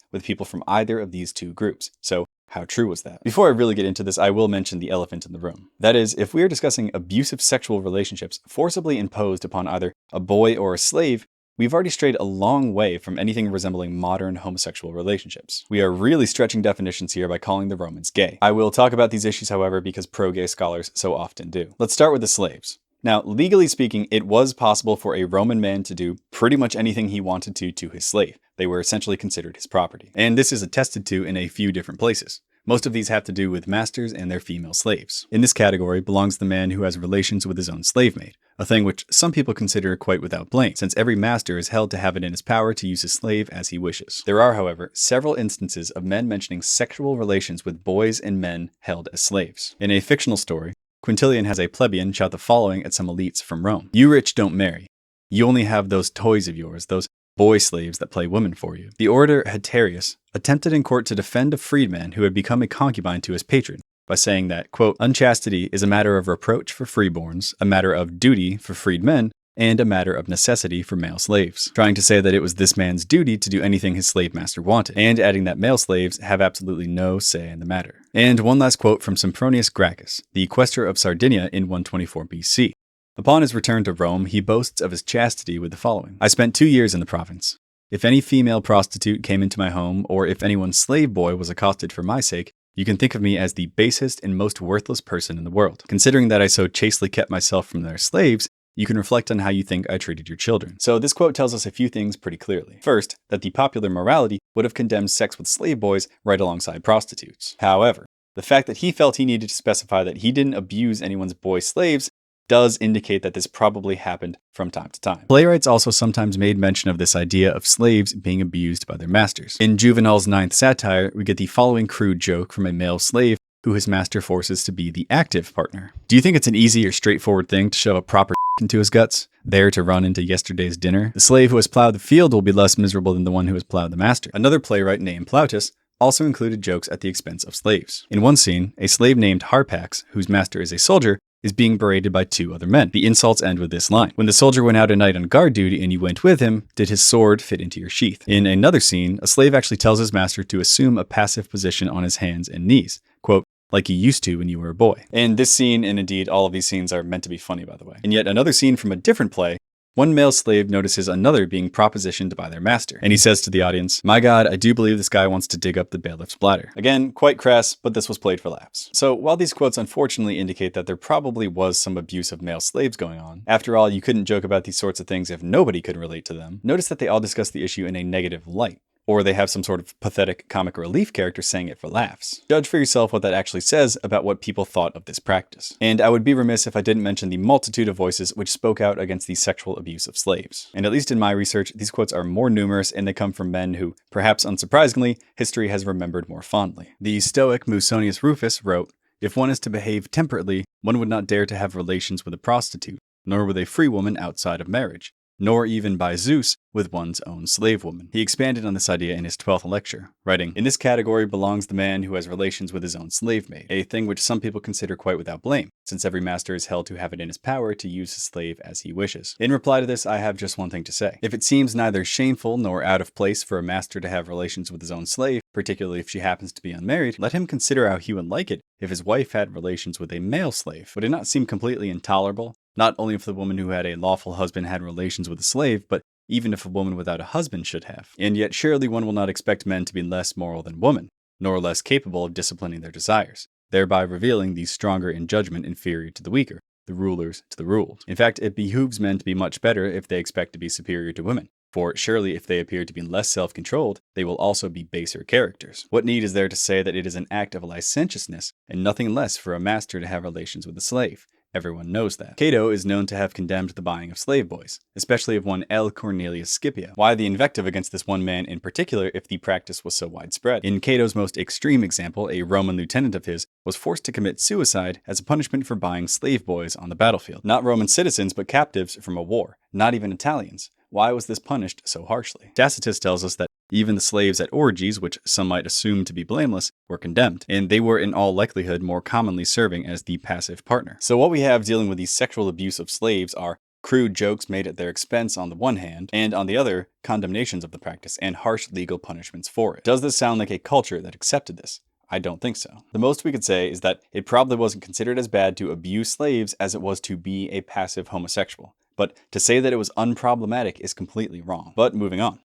with people from either of these two groups. So how true was that? Before I really get into this, I will mention the elephant in the room. That is, if we are discussing abusive sexual relationships forcibly imposed upon either a boy or a slave, we've already strayed a long way from anything resembling modern homosexual relationships. We are really stretching definitions here by calling the Romans gay. I will talk about these issues, however, because pro-gay scholars so often do. Let's start with the slaves. Now, legally speaking, it was possible for a Roman man to do pretty much anything he wanted to his slave. They were essentially considered his property. And this is attested to in a few different places. Most of these have to do with masters and their female slaves. In this category belongs the man who has relations with his own slave maid, a thing which some people consider quite without blame, since every master is held to have it in his power to use his slave as he wishes. There are, however, several instances of men mentioning sexual relations with boys and men held as slaves. In a fictional story, Quintilian has a plebeian shout the following at some elites from Rome: "You rich don't marry. You only have those toys of yours, those boy slaves that play women for you." The orator Hadrian attempted in court to defend a freedman who had become a concubine to his patron by saying that, quote, "Unchastity is a matter of reproach for freeborns, a matter of duty for freedmen, and a matter of necessity for male slaves," trying to say that it was this man's duty to do anything his slave master wanted, and adding that male slaves have absolutely no say in the matter. And one last quote from Sempronius Gracchus, the questor of Sardinia in 124 BC. Upon his return to Rome, he boasts of his chastity with the following: "I spent 2 years in the province. If any female prostitute came into my home, or if anyone's slave boy was accosted for my sake, you can think of me as the basest and most worthless person in the world. Considering that I so chastely kept myself from their slaves, you can reflect on how you think I treated your children." So this quote tells us a few things pretty clearly. First, that the popular morality would have condemned sex with slave boys right alongside prostitutes. However, the fact that he felt he needed to specify that he didn't abuse anyone's boy slaves does indicate that this probably happened from time to time. Playwrights also sometimes made mention of this idea of slaves being abused by their masters. In Juvenal's 9th satire, we get the following crude joke from a male slave who his master forces to be the active partner. "Do you think it's an easy or straightforward thing to shove a proper into his guts, there to run into yesterday's dinner? The slave who has plowed the field will be less miserable than the one who has plowed the master." Another playwright named Plautus also included jokes at the expense of slaves. In one scene, a slave named Harpax, whose master is a soldier, is being berated by 2 other men. The insults end with this line: "When the soldier went out at night on guard duty and you went with him, did his sword fit into your sheath?" In another scene, a slave actually tells his master to assume a passive position on his hands and knees, quote, "like you used to when you were a boy." And this scene, and indeed all of these scenes, are meant to be funny, by the way. And yet another scene from a different play, one male slave notices another being propositioned by their master, and he says to the audience, "My God, I do believe this guy wants to dig up the bailiff's bladder." Again, quite crass, but this was played for laughs. So while these quotes unfortunately indicate that there probably was some abuse of male slaves going on, after all, you couldn't joke about these sorts of things if nobody could relate to them, notice that they all discuss the issue in a negative light. Or they have some sort of pathetic comic relief character saying it for laughs. Judge for yourself what that actually says about what people thought of this practice. And I would be remiss if I didn't mention the multitude of voices which spoke out against the sexual abuse of slaves. And at least in my research, these quotes are more numerous, and they come from men who, perhaps unsurprisingly, history has remembered more fondly. The Stoic Musonius Rufus wrote, "If one is to behave temperately, one would not dare to have relations with a prostitute, nor with a free woman outside of marriage. nor even by Zeus with one's own slave woman. He expanded on this idea in his 12th lecture, writing, "In this category belongs the man who has relations with his own slave maid, a thing which some people consider quite without blame, since every master is held to have it in his power to use his slave as he wishes." In reply to this, I have just one thing to say. If it seems neither shameful nor out of place for a master to have relations with his own slave, particularly if she happens to be unmarried, let him consider how he would like it if his wife had relations with a male slave. Would it not seem completely intolerable? Not only if the woman who had a lawful husband had relations with a slave, but even if a woman without a husband should have. And yet surely one will not expect men to be less moral than women, nor less capable of disciplining their desires, thereby revealing the stronger in judgment inferior to the weaker, the rulers to the ruled. In fact, it behooves men to be much better if they expect to be superior to women. For surely if they appear to be less self-controlled, they will also be baser characters. What need is there to say that it is an act of licentiousness and nothing less for a master to have relations with a slave? Everyone knows that. Cato is known to have condemned the buying of slave boys, especially of one L. Cornelius Scipio. Why the invective against this one man in particular if the practice was so widespread? In Cato's most extreme example, a Roman lieutenant of his was forced to commit suicide as a punishment for buying slave boys on the battlefield. Not Roman citizens, but captives from a war. Not even Italians. Why was this punished so harshly? Tacitus tells us that even the slaves at orgies, which some might assume to be blameless, were condemned, and they were in all likelihood more commonly serving as the passive partner. So what we have dealing with the sexual abuse of slaves are crude jokes made at their expense on the one hand, and on the other, condemnations of the practice and harsh legal punishments for it. Does this sound like a culture that accepted this? I don't think so. The most we could say is that it probably wasn't considered as bad to abuse slaves as it was to be a passive homosexual. But to say that it was unproblematic is completely wrong. But moving on.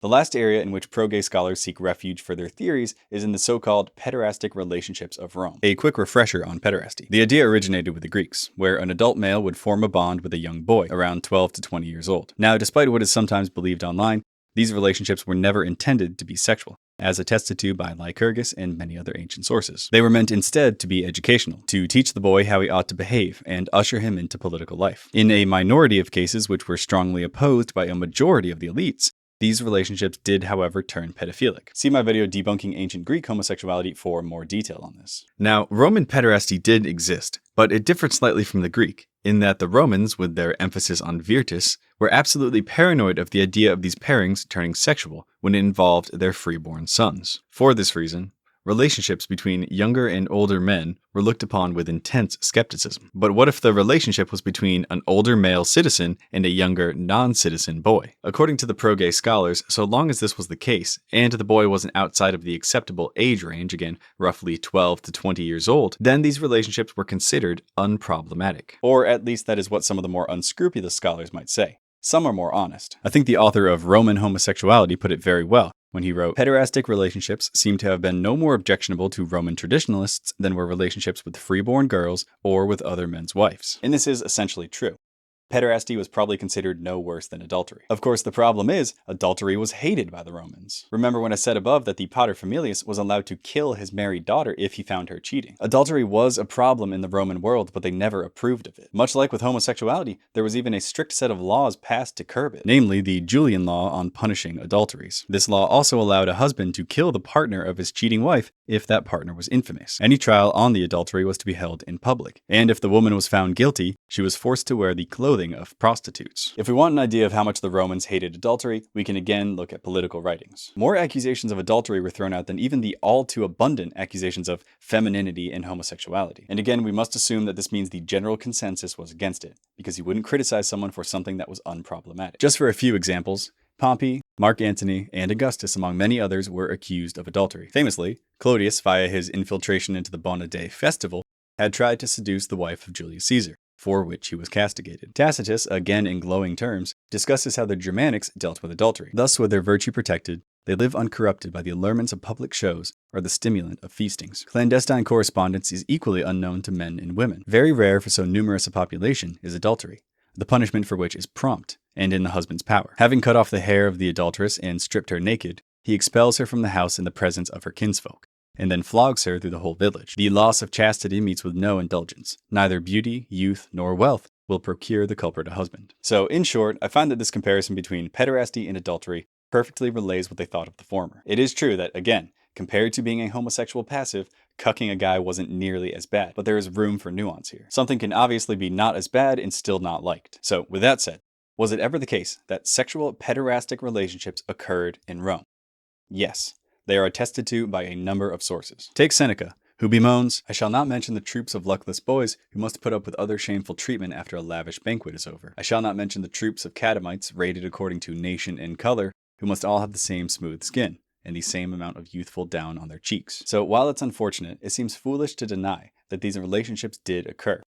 The last area in which pro-gay scholars seek refuge for their theories is in the so-called pederastic relationships of Rome. A quick refresher on pederasty. The idea originated with the Greeks, where an adult male would form a bond with a young boy, around 12 to 20 years old. Now, despite what is sometimes believed online, these relationships were never intended to be sexual, as attested to by Lycurgus and many other ancient sources. They were meant instead to be educational, to teach the boy how he ought to behave and usher him into political life. In a minority of cases which were strongly opposed by a majority of the elites, these relationships did, however, turn pedophilic. See my video debunking ancient Greek homosexuality for more detail on this. Now, Roman pederasty did exist, but it differed slightly from the Greek, in that the Romans, with their emphasis on virtus, were absolutely paranoid of the idea of these pairings turning sexual when it involved their freeborn sons. For this reason, relationships between younger and older men were looked upon with intense skepticism. But what if the relationship was between an older male citizen and a younger non-citizen boy? According to the pro-gay scholars, so long as this was the case, and the boy wasn't outside of the acceptable age range, again, roughly 12 to 20 years old, then these relationships were considered unproblematic. Or at least that is what some of the more unscrupulous scholars might say. Some are more honest. I think the author of Roman Homosexuality put it very well when he wrote, "Pederastic relationships seem to have been no more objectionable to Roman traditionalists than were relationships with freeborn girls or with other men's wives." And this is essentially true. Pederasty was probably considered no worse than adultery. Of course, the problem is, adultery was hated by the Romans. Remember when I said above that the paterfamilias was allowed to kill his married daughter if he found her cheating. Adultery was a problem in the Roman world, but they never approved of it. Much like with homosexuality, there was even a strict set of laws passed to curb it, namely the Julian law on punishing adulteries. This law also allowed a husband to kill the partner of his cheating wife if that partner was infamous. Any trial on the adultery was to be held in public, and if the woman was found guilty, she was forced to wear the clothing of prostitutes. If we want an idea of how much the Romans hated adultery, we can again look at political writings. More accusations of adultery were thrown out than even the all too abundant accusations of femininity and homosexuality. And again, we must assume that this means the general consensus was against it, because you wouldn't criticize someone for something that was unproblematic. Just for a few examples, Pompey, Mark Antony, and Augustus, among many others, were accused of adultery. Famously, Clodius, via his infiltration into the Bona Dei festival, had tried to seduce the wife of Julius Caesar, for which he was castigated. Tacitus, again in glowing terms, discusses how the Germanics dealt with adultery. Thus, with their virtue protected, they live uncorrupted by the allurements of public shows or the stimulant of feastings. Clandestine correspondence is equally unknown to men and women. Very rare for so numerous a population is adultery, the punishment for which is prompt and in the husband's power. Having cut off the hair of the adulteress and stripped her naked, he expels her from the house in the presence of her kinsfolk, and then flogs her through the whole village. The loss of chastity meets with no indulgence. Neither beauty, youth, nor wealth will procure the culprit a husband. So, in short, I find that this comparison between pederasty and adultery perfectly relays what they thought of the former. It is true that, again, compared to being a homosexual passive, cucking a guy wasn't nearly as bad, but there is room for nuance here. Something can obviously be not as bad and still not liked. So, with that said, Was it ever the case that sexual pederastic relationships occurred in Rome? Yes, they are attested to by a number of sources. Take Seneca, who bemoans, "I shall not mention the troops of luckless boys who must put up with other shameful treatment after a lavish banquet is over. I shall not mention the troops of catamites rated according to nation and color, who must all have the same smooth skin and the same amount of youthful down on their cheeks." So while it's unfortunate, it seems foolish to deny that these relationships did occur.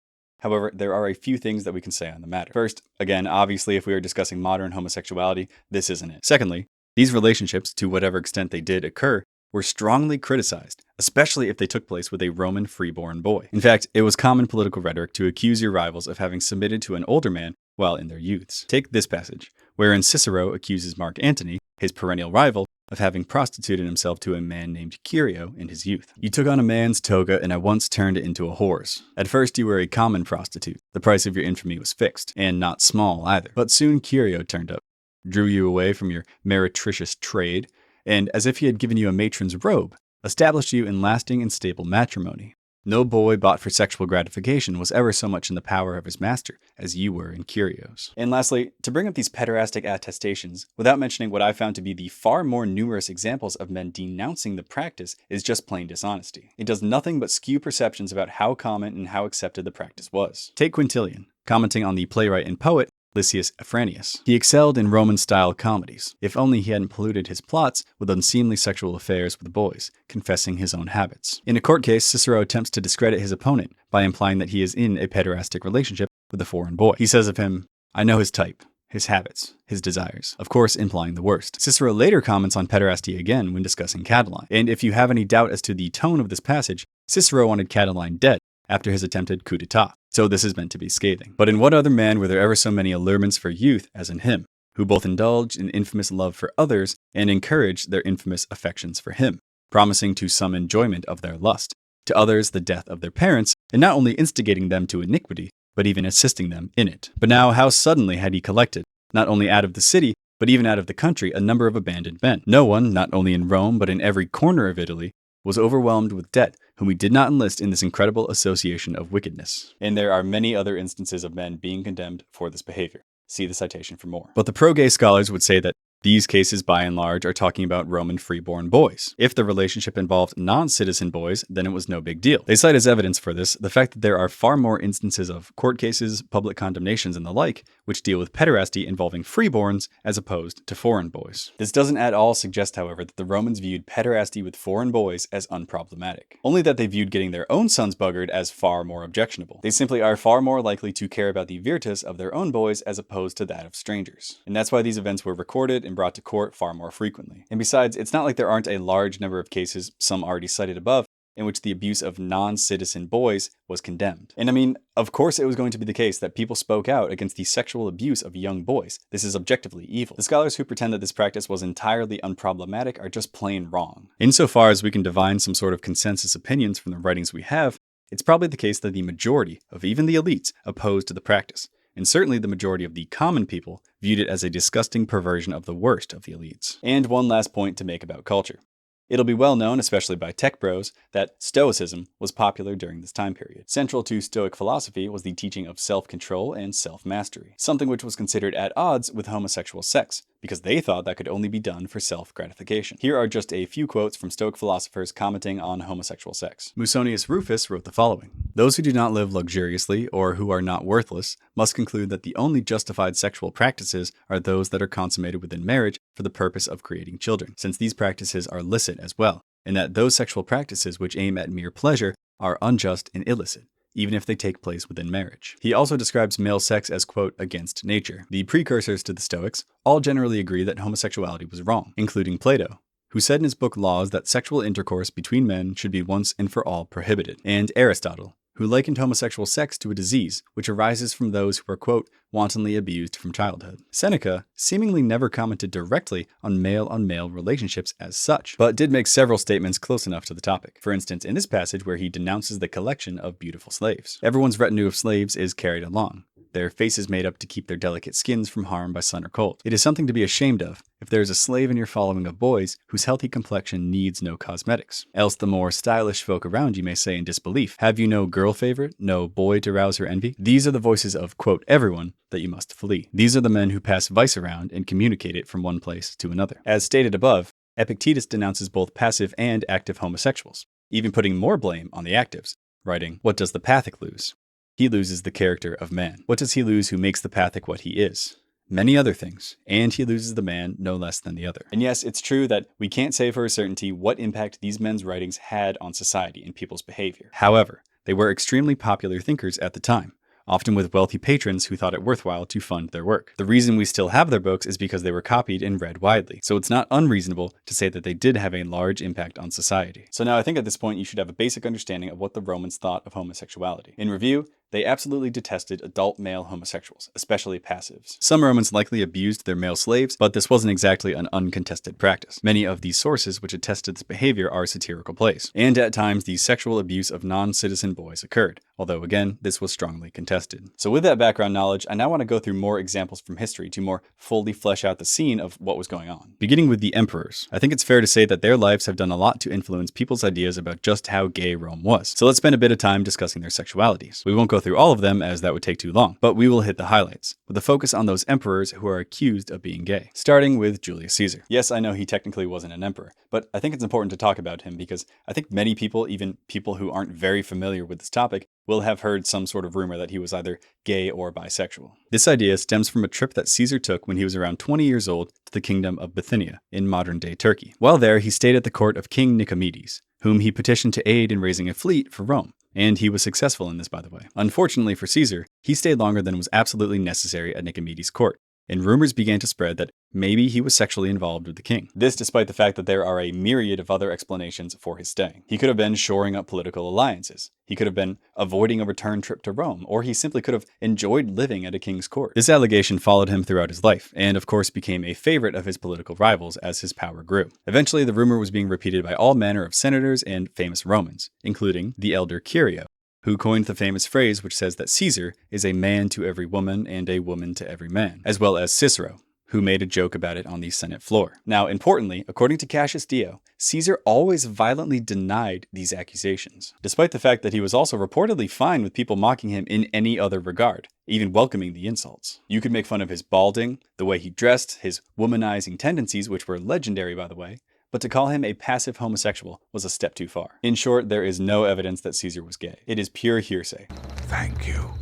However, there are a few things that we can say on the matter. First, again, obviously if we are discussing modern homosexuality, this isn't it. Secondly, these relationships, to whatever extent they did occur, were strongly criticized, especially if they took place with a Roman freeborn boy. In fact, it was common political rhetoric to accuse your rivals of having submitted to an older man while in their youths. Take this passage, wherein Cicero accuses Mark Antony, his perennial rival, of having prostituted himself to a man named Curio in his youth. "You took on a man's toga and at once turned it into a whore's. At first you were a common prostitute. The price of your infamy was fixed, and not small either. But soon Curio turned up, drew you away from your meretricious trade, and as if he had given you a matron's robe, established you in lasting and stable matrimony. No boy bought for sexual gratification was ever so much in the power of his master as you were in Curio's." And lastly, to bring up these pederastic attestations, without mentioning what I found to be the far more numerous examples of men denouncing the practice, is just plain dishonesty. It does nothing but skew perceptions about how common and how accepted the practice was. Take Quintilian, commenting on the playwright and poet Lysias Effeminacy. "He excelled in Roman-style comedies, if only he hadn't polluted his plots with unseemly sexual affairs with boys, confessing his own habits." In a court case, Cicero attempts to discredit his opponent by implying that he is in a pederastic relationship with a foreign boy. He says of him, "I know his type, his habits, his desires," of course implying the worst. Cicero later comments on pederasty again when discussing Catiline. And if you have any doubt as to the tone of this passage, Cicero wanted Catiline dead after his attempted coup d'etat. So this is meant to be scathing. But in what other man were there ever so many allurements for youth as in him, who both indulged in infamous love for others and encouraged their infamous affections for him, promising to some enjoyment of their lust, to others the death of their parents, and not only instigating them to iniquity, but even assisting them in it. But now how suddenly had he collected, not only out of the city, but even out of the country, a number of abandoned men. No one, not only in Rome, but in every corner of Italy, was overwhelmed with debt, whom he did not enlist in this incredible association of wickedness. And there are many other instances of men being condemned for this behavior. See the citation for more. But the pro-gay scholars would say that these cases, by and large, are talking about Roman freeborn boys. If the relationship involved non-citizen boys, then it was no big deal. They cite as evidence for this the fact that there are far more instances of court cases, public condemnations, and the like, which deal with pederasty involving freeborns as opposed to foreign boys. This doesn't at all suggest, however, that the Romans viewed pederasty with foreign boys as unproblematic. Only that they viewed getting their own sons buggered as far more objectionable. They simply are far more likely to care about the virtus of their own boys as opposed to that of strangers. And that's why these events were recorded and brought to court far more frequently. And besides, it's not like there aren't a large number of cases, some already cited above, in which the abuse of non-citizen boys was condemned. And I mean, of course it was going to be the case that people spoke out against the sexual abuse of young boys. This is objectively evil. The scholars who pretend that this practice was entirely unproblematic are just plain wrong. Insofar as we can divine some sort of consensus opinions from the writings we have, it's probably the case that the majority of even the elites opposed to the practice. And certainly the majority of the common people viewed it as a disgusting perversion of the worst of the elites. And one last point to make about culture. It'll be well known, especially by tech bros, that Stoicism was popular during this time period. Central to Stoic philosophy was the teaching of self-control and self-mastery, something which was considered at odds with homosexual sex, because they thought that could only be done for self-gratification. Here are just a few quotes from Stoic philosophers commenting on homosexual sex. Musonius Rufus wrote the following: "Those who do not live luxuriously, or who are not worthless, must conclude that the only justified sexual practices are those that are consummated within marriage for the purpose of creating children, since these practices are licit as well, and that those sexual practices which aim at mere pleasure are unjust and illicit, even if they take place within marriage." He also describes male sex as, quote, against nature. The precursors to the Stoics all generally agree that homosexuality was wrong, including Plato, who said in his book Laws that sexual intercourse between men should be once and for all prohibited, and Aristotle, who likened homosexual sex to a disease which arises from those who are, quote, wantonly abused from childhood. Seneca seemingly never commented directly on male-on-male relationships as such, but did make several statements close enough to the topic. For instance, in this passage where he denounces the collection of beautiful slaves. Everyone's retinue of slaves is carried along, their faces made up to keep their delicate skins from harm by sun or cold. It is something to be ashamed of if there is a slave in your following of boys whose healthy complexion needs no cosmetics. Else the more stylish folk around you may say in disbelief, have you no girl favorite, no boy to rouse her envy? These are the voices of, quote, everyone that you must flee. These are the men who pass vice around and communicate it from one place to another. As stated above, Epictetus denounces both passive and active homosexuals, even putting more blame on the actives, writing, what does the Pathic lose? He loses the character of man. What does he lose who makes the Pathic what he is? Many other things, and he loses the man no less than the other. And yes, it's true that we can't say for a certainty what impact these men's writings had on society and people's behavior. However, they were extremely popular thinkers at the time, often with wealthy patrons who thought it worthwhile to fund their work. The reason we still have their books is because they were copied and read widely, so it's not unreasonable to say that they did have a large impact on society. So now I think at this point you should have a basic understanding of what the Romans thought of homosexuality. In review, they absolutely detested adult male homosexuals, especially passives. Some Romans likely abused their male slaves, but this wasn't exactly an uncontested practice. Many of these sources which attested this behavior are satirical plays, and at times the sexual abuse of non-citizen boys occurred, although again, this was strongly contested. So with that background knowledge, I now want to go through more examples from history to more fully flesh out the scene of what was going on. Beginning with the emperors, I think it's fair to say that their lives have done a lot to influence people's ideas about just how gay Rome was. So let's spend a bit of time discussing their sexualities. We won't go through all of them as that would take too long, but we will hit the highlights, with a focus on those emperors who are accused of being gay. Starting with Julius Caesar. Yes, I know he technically wasn't an emperor, but I think it's important to talk about him because I think many people, even people who aren't very familiar with this topic, will have heard some sort of rumor that he was either gay or bisexual. This idea stems from a trip that Caesar took when he was around 20 years old to the kingdom of Bithynia in modern-day Turkey. While there, he stayed at the court of King Nicomedes, whom he petitioned to aid in raising a fleet for Rome. And he was successful in this, by the way. Unfortunately for Caesar, he stayed longer than was absolutely necessary at Nicomedes' court, and rumors began to spread that maybe he was sexually involved with the king. This despite the fact that there are a myriad of other explanations for his staying. He could have been shoring up political alliances. He could have been avoiding a return trip to Rome, or he simply could have enjoyed living at a king's court. This allegation followed him throughout his life, and of course became a favorite of his political rivals as his power grew. Eventually, the rumor was being repeated by all manner of senators and famous Romans, including the elder Curio, who coined the famous phrase which says that Caesar is a man to every woman and a woman to every man, as well as Cicero, who made a joke about it on the Senate floor. Now, importantly, according to Cassius Dio, Caesar always violently denied these accusations, despite the fact that he was also reportedly fine with people mocking him in any other regard, even welcoming the insults. You could make fun of his balding, the way he dressed, his womanizing tendencies, which were legendary by the way, but to call him a passive homosexual was a step too far. In short, there is no evidence that Caesar was gay. It is pure hearsay. Thank you.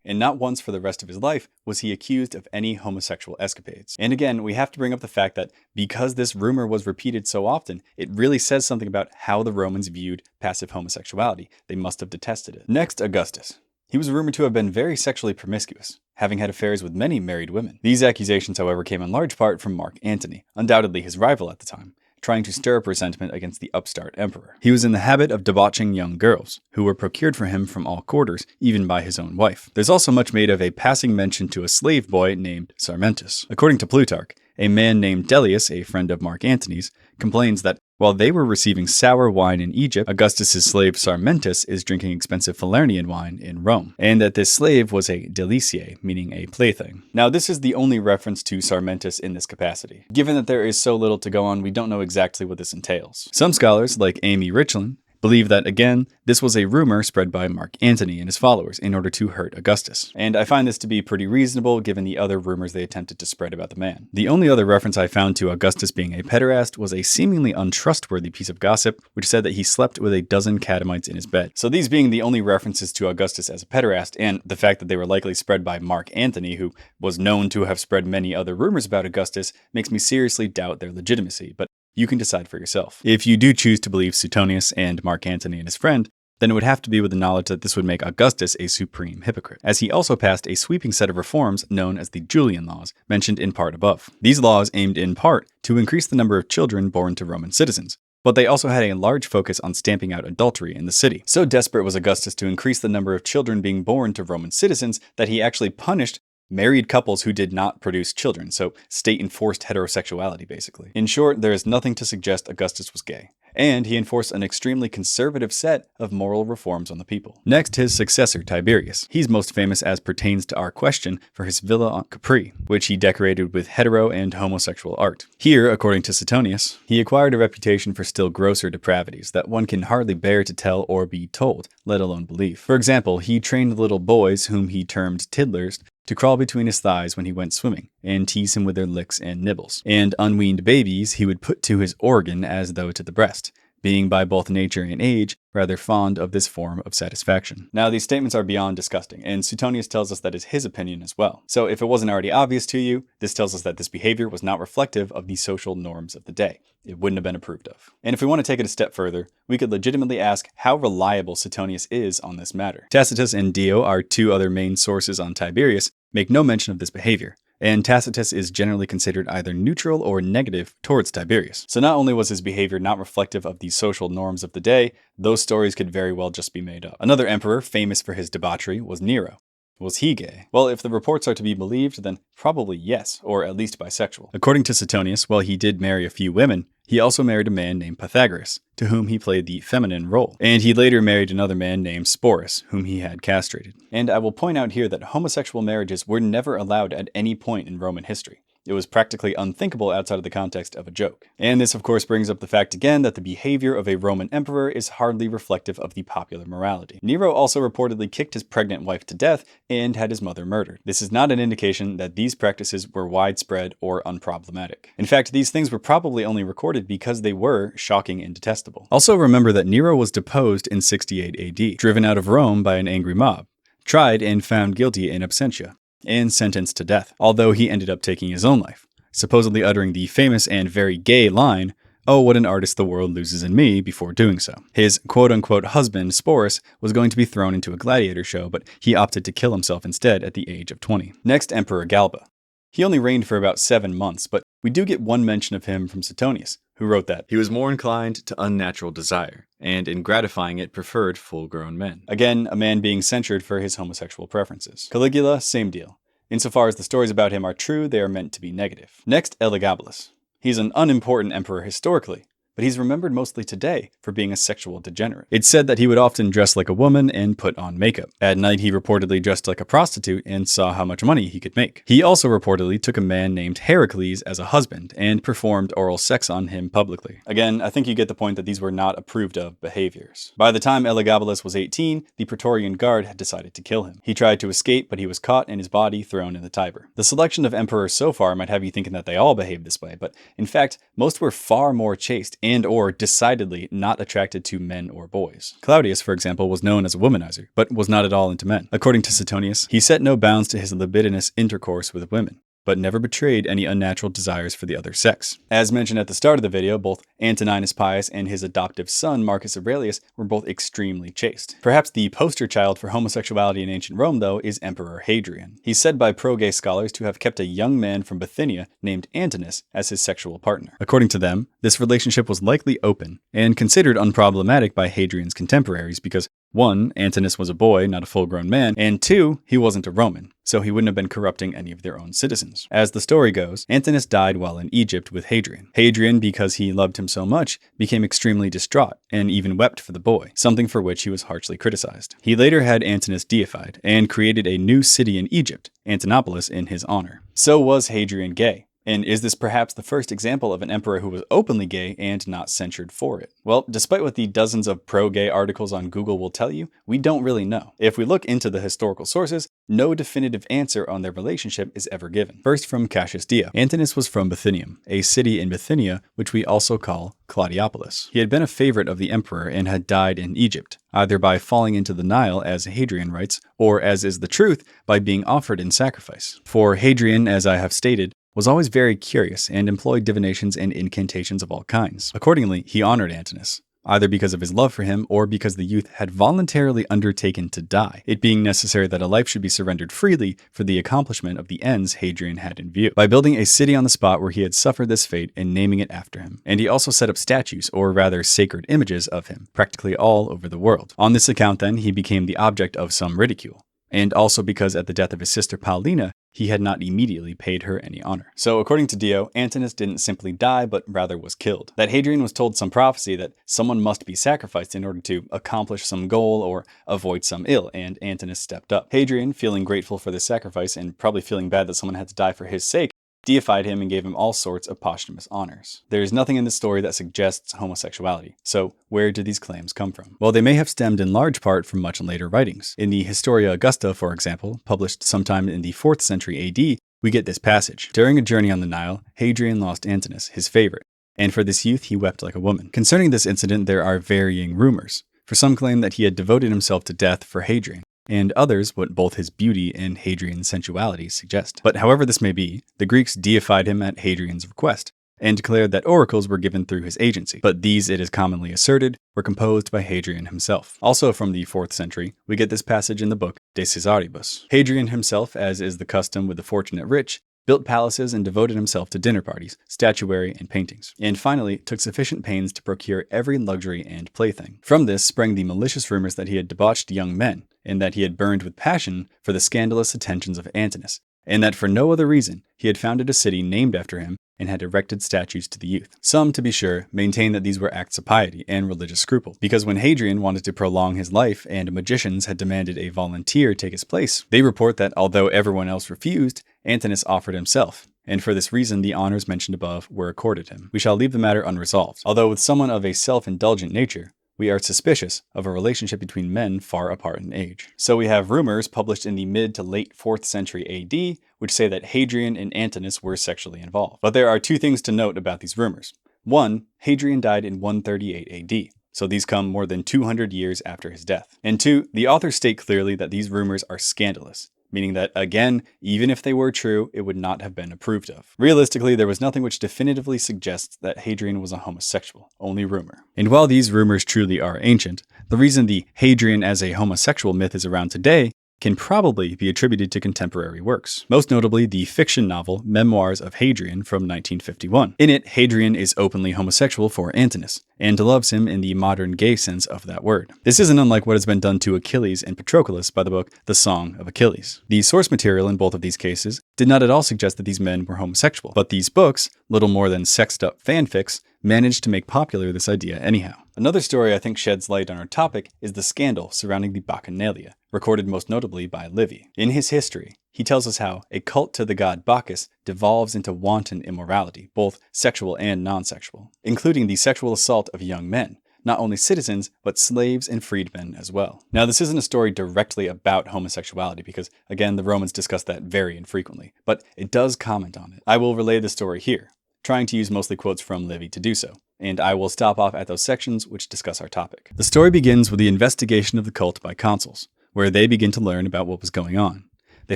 And not once for the rest of his life was he accused of any homosexual escapades. And again, we have to bring up the fact that because this rumor was repeated so often, it really says something about how the Romans viewed passive homosexuality. They must have detested it. Next, Augustus. He was rumored to have been very sexually promiscuous, having had affairs with many married women. These accusations, however, came in large part from Mark Antony, undoubtedly his rival at the time, trying to stir up resentment against the upstart emperor. He was in the habit of debauching young girls, who were procured for him from all quarters, even by his own wife. There's also much made of a passing mention to a slave boy named Sarmentus. According to Plutarch, a man named Dellius, a friend of Mark Antony's, complains that while they were receiving sour wine in Egypt, Augustus's slave Sarmentus is drinking expensive Falernian wine in Rome, and that this slave was a deliciae, meaning a plaything. Now, this is the only reference to Sarmentus in this capacity. Given that there is so little to go on, we don't know exactly what this entails. Some scholars, like Amy Richland, believe that, again, this was a rumor spread by Mark Antony and his followers in order to hurt Augustus. And I find this to be pretty reasonable given the other rumors they attempted to spread about the man. The only other reference I found to Augustus being a pederast was a seemingly untrustworthy piece of gossip, which said that he slept with a dozen catamites in his bed. So these being the only references to Augustus as a pederast, and the fact that they were likely spread by Mark Antony, who was known to have spread many other rumors about Augustus, makes me seriously doubt their legitimacy. But you can decide for yourself. If you do choose to believe Suetonius and Mark Antony and his friend, then it would have to be with the knowledge that this would make Augustus a supreme hypocrite, as he also passed a sweeping set of reforms known as the Julian laws, mentioned in part above. These laws aimed in part to increase the number of children born to Roman citizens, but they also had a large focus on stamping out adultery in the city. So desperate was Augustus to increase the number of children being born to Roman citizens that he actually punished married couples who did not produce children, so state-enforced heterosexuality, basically. In short, there is nothing to suggest Augustus was gay. and he enforced an extremely conservative set of moral reforms on the people. Next, his successor, Tiberius. He's most famous as pertains to our question for his villa on Capri, which he decorated with hetero and homosexual art. Here, according to Suetonius, he acquired a reputation for still grosser depravities that one can hardly bear to tell or be told, let alone believe. For example, he trained little boys, whom he termed tiddlers, to crawl between his thighs when he went swimming, and tease him with their licks and nibbles. And unweaned babies he would put to his organ as though to the breast, being by both nature and age rather fond of this form of satisfaction. Now, these statements are beyond disgusting, and Suetonius tells us that is his opinion as well. So if it wasn't already obvious to you, this tells us that this behavior was not reflective of the social norms of the day. It wouldn't have been approved of. And if we want to take it a step further, we could legitimately ask how reliable Suetonius is on this matter. Tacitus and Dio, our two other main sources on Tiberius, make no mention of this behavior, and Tacitus is generally considered either neutral or negative towards Tiberius. So not only was his behavior not reflective of the social norms of the day, those stories could very well just be made up. Another emperor famous for his debauchery was Nero. Was he gay? Well, if the reports are to be believed, then probably yes, or at least bisexual. According to Suetonius, while he did marry a few women, he also married a man named Pythagoras, to whom he played the feminine role. And he later married another man named Sporus, whom he had castrated. And I will point out here that homosexual marriages were never allowed at any point in Roman history. It was practically unthinkable outside of the context of a joke. And this, of course, brings up the fact again that the behavior of a Roman emperor is hardly reflective of the popular morality. Nero also reportedly kicked his pregnant wife to death and had his mother murdered. This is not an indication that these practices were widespread or unproblematic. In fact, these things were probably only recorded because they were shocking and detestable. Also remember that Nero was deposed in 68 AD, driven out of Rome by an angry mob, tried and found guilty in absentia, and sentenced to death, although he ended up taking his own life, supposedly uttering the famous and very gay line, "Oh, what an artist the world loses in me," before doing so. His quote-unquote husband, Sporus, was going to be thrown into a gladiator show, but he opted to kill himself instead at the age of 20. Next, Emperor Galba. He only reigned for about 7 months, but we do get one mention of him from Suetonius, who wrote that he was more inclined to unnatural desire, and in gratifying it preferred full-grown men. Again, a man being censured for his homosexual preferences. Caligula, same deal. Insofar as the stories about him are true, they are meant to be negative. Next, Elagabalus. He's an unimportant emperor historically, but he's remembered mostly today for being a sexual degenerate. It's said that he would often dress like a woman and put on makeup. At night, he reportedly dressed like a prostitute and saw how much money he could make. He also reportedly took a man named Heracles as a husband and performed oral sex on him publicly. Again, I think you get the point that these were not approved of behaviors. By the time Elagabalus was 18, the Praetorian Guard had decided to kill him. He tried to escape, but he was caught and his body thrown in the Tiber. The selection of emperors so far might have you thinking that they all behaved this way, but in fact, most were far more chaste and or decidedly not attracted to men or boys. Claudius, for example, was known as a womanizer, but was not at all into men. According to Suetonius, he set no bounds to his libidinous intercourse with women, but never betrayed any unnatural desires for the other sex. As mentioned at the start of the video, both Antoninus Pius and his adoptive son, Marcus Aurelius, were both extremely chaste. Perhaps the poster child for homosexuality in ancient Rome, though, is Emperor Hadrian. He's said by pro-gay scholars to have kept a young man from Bithynia named Antinous as his sexual partner. According to them, this relationship was likely open and considered unproblematic by Hadrian's contemporaries because 1, Antinous was a boy, not a full-grown man, and 2, he wasn't a Roman, so he wouldn't have been corrupting any of their own citizens. As the story goes, Antinous died while in Egypt with Hadrian. Hadrian, because he loved him so much, became extremely distraught and even wept for the boy, something for which he was harshly criticized. He later had Antinous deified and created a new city in Egypt, Antinopolis, in his honor. So was Hadrian gay? And is this perhaps the first example of an emperor who was openly gay and not censured for it? Well, despite what the dozens of pro-gay articles on Google will tell you, we don't really know. If we look into the historical sources, no definitive answer on their relationship is ever given. First, from Cassius Dio. Antinous was from Bithynium, a city in Bithynia which we also call Claudiopolis. He had been a favorite of the emperor and had died in Egypt, either by falling into the Nile, as Hadrian writes, or, as is the truth, by being offered in sacrifice. For Hadrian, as I have stated, was always very curious and employed divinations and incantations of all kinds. Accordingly, he honored Antinous, either because of his love for him or because the youth had voluntarily undertaken to die, it being necessary that a life should be surrendered freely for the accomplishment of the ends Hadrian had in view, by building a city on the spot where he had suffered this fate and naming it after him. And he also set up statues, or rather sacred images of him, practically all over the world. On this account then, he became the object of some ridicule. and also because at the death of his sister Paulina, he had not immediately paid her any honor. So according to Dio, Antinous didn't simply die, but rather was killed. That Hadrian was told some prophecy that someone must be sacrificed in order to accomplish some goal or avoid some ill, and Antinous stepped up. Hadrian, feeling grateful for the sacrifice and probably feeling bad that someone had to die for his sake, deified him and gave him all sorts of posthumous honors. There is nothing in this story that suggests homosexuality. So where do these claims come from? Well, they may have stemmed in large part from much later writings. In the Historia Augusta, for example, published sometime in the 4th century AD, we get this passage. During a journey on the Nile, Hadrian lost Antinous, his favorite, and for this youth he wept like a woman. Concerning this incident, there are varying rumors. For some claim that he had devoted himself to death for Hadrian, and others what both his beauty and Hadrian's sensuality suggest. But however this may be, the Greeks deified him at Hadrian's request, and declared that oracles were given through his agency, but these, it is commonly asserted, were composed by Hadrian himself. Also from the 4th century, we get this passage in the book De Caesaribus. Hadrian himself, as is the custom with the fortunate rich, built palaces and devoted himself to dinner parties, statuary, and paintings, and finally took sufficient pains to procure every luxury and plaything. From this sprang the malicious rumors that he had debauched young men, and that he had burned with passion for the scandalous attentions of Antinous, and that for no other reason he had founded a city named after him and had erected statues to the youth. Some, to be sure, maintain that these were acts of piety and religious scruple, because when Hadrian wanted to prolong his life and magicians had demanded a volunteer take his place, they report that although everyone else refused, Antinous offered himself, and for this reason the honors mentioned above were accorded him. We shall leave the matter unresolved, although with someone of a self-indulgent nature, we are suspicious of a relationship between men far apart in age. So we have rumors published in the mid to late 4th century AD, which say that Hadrian and Antinous were sexually involved. But there are two things to note about these rumors. One, Hadrian died in 138 AD, so these come more than 200 years after his death. And two, the authors state clearly that these rumors are scandalous, meaning that, again, even if they were true, it would not have been approved of. Realistically, there was nothing which definitively suggests that Hadrian was a homosexual, only rumor. And while these rumors truly are ancient, the reason the Hadrian as a homosexual myth is around today can probably be attributed to contemporary works, most notably the fiction novel Memoirs of Hadrian from 1951. In it, Hadrian is openly homosexual for Antinous, and loves him in the modern gay sense of that word. This isn't unlike what has been done to Achilles and Patroclus by the book The Song of Achilles. The source material in both of these cases did not at all suggest that these men were homosexual, but these books, little more than sexed-up fanfics, managed to make popular this idea anyhow. Another story I think sheds light on our topic is the scandal surrounding the Bacchanalia, recorded most notably by Livy. In his history, he tells us how a cult to the god Bacchus devolves into wanton immorality, both sexual and non-sexual, including the sexual assault of young men, not only citizens, but slaves and freedmen as well. Now, this isn't a story directly about homosexuality because, again, the Romans discussed that very infrequently, but it does comment on it. I will relay the story here, trying to use mostly quotes from Livy to do so, and I will stop off at those sections which discuss our topic. The story begins with the investigation of the cult by consuls, where they begin to learn about what was going on. They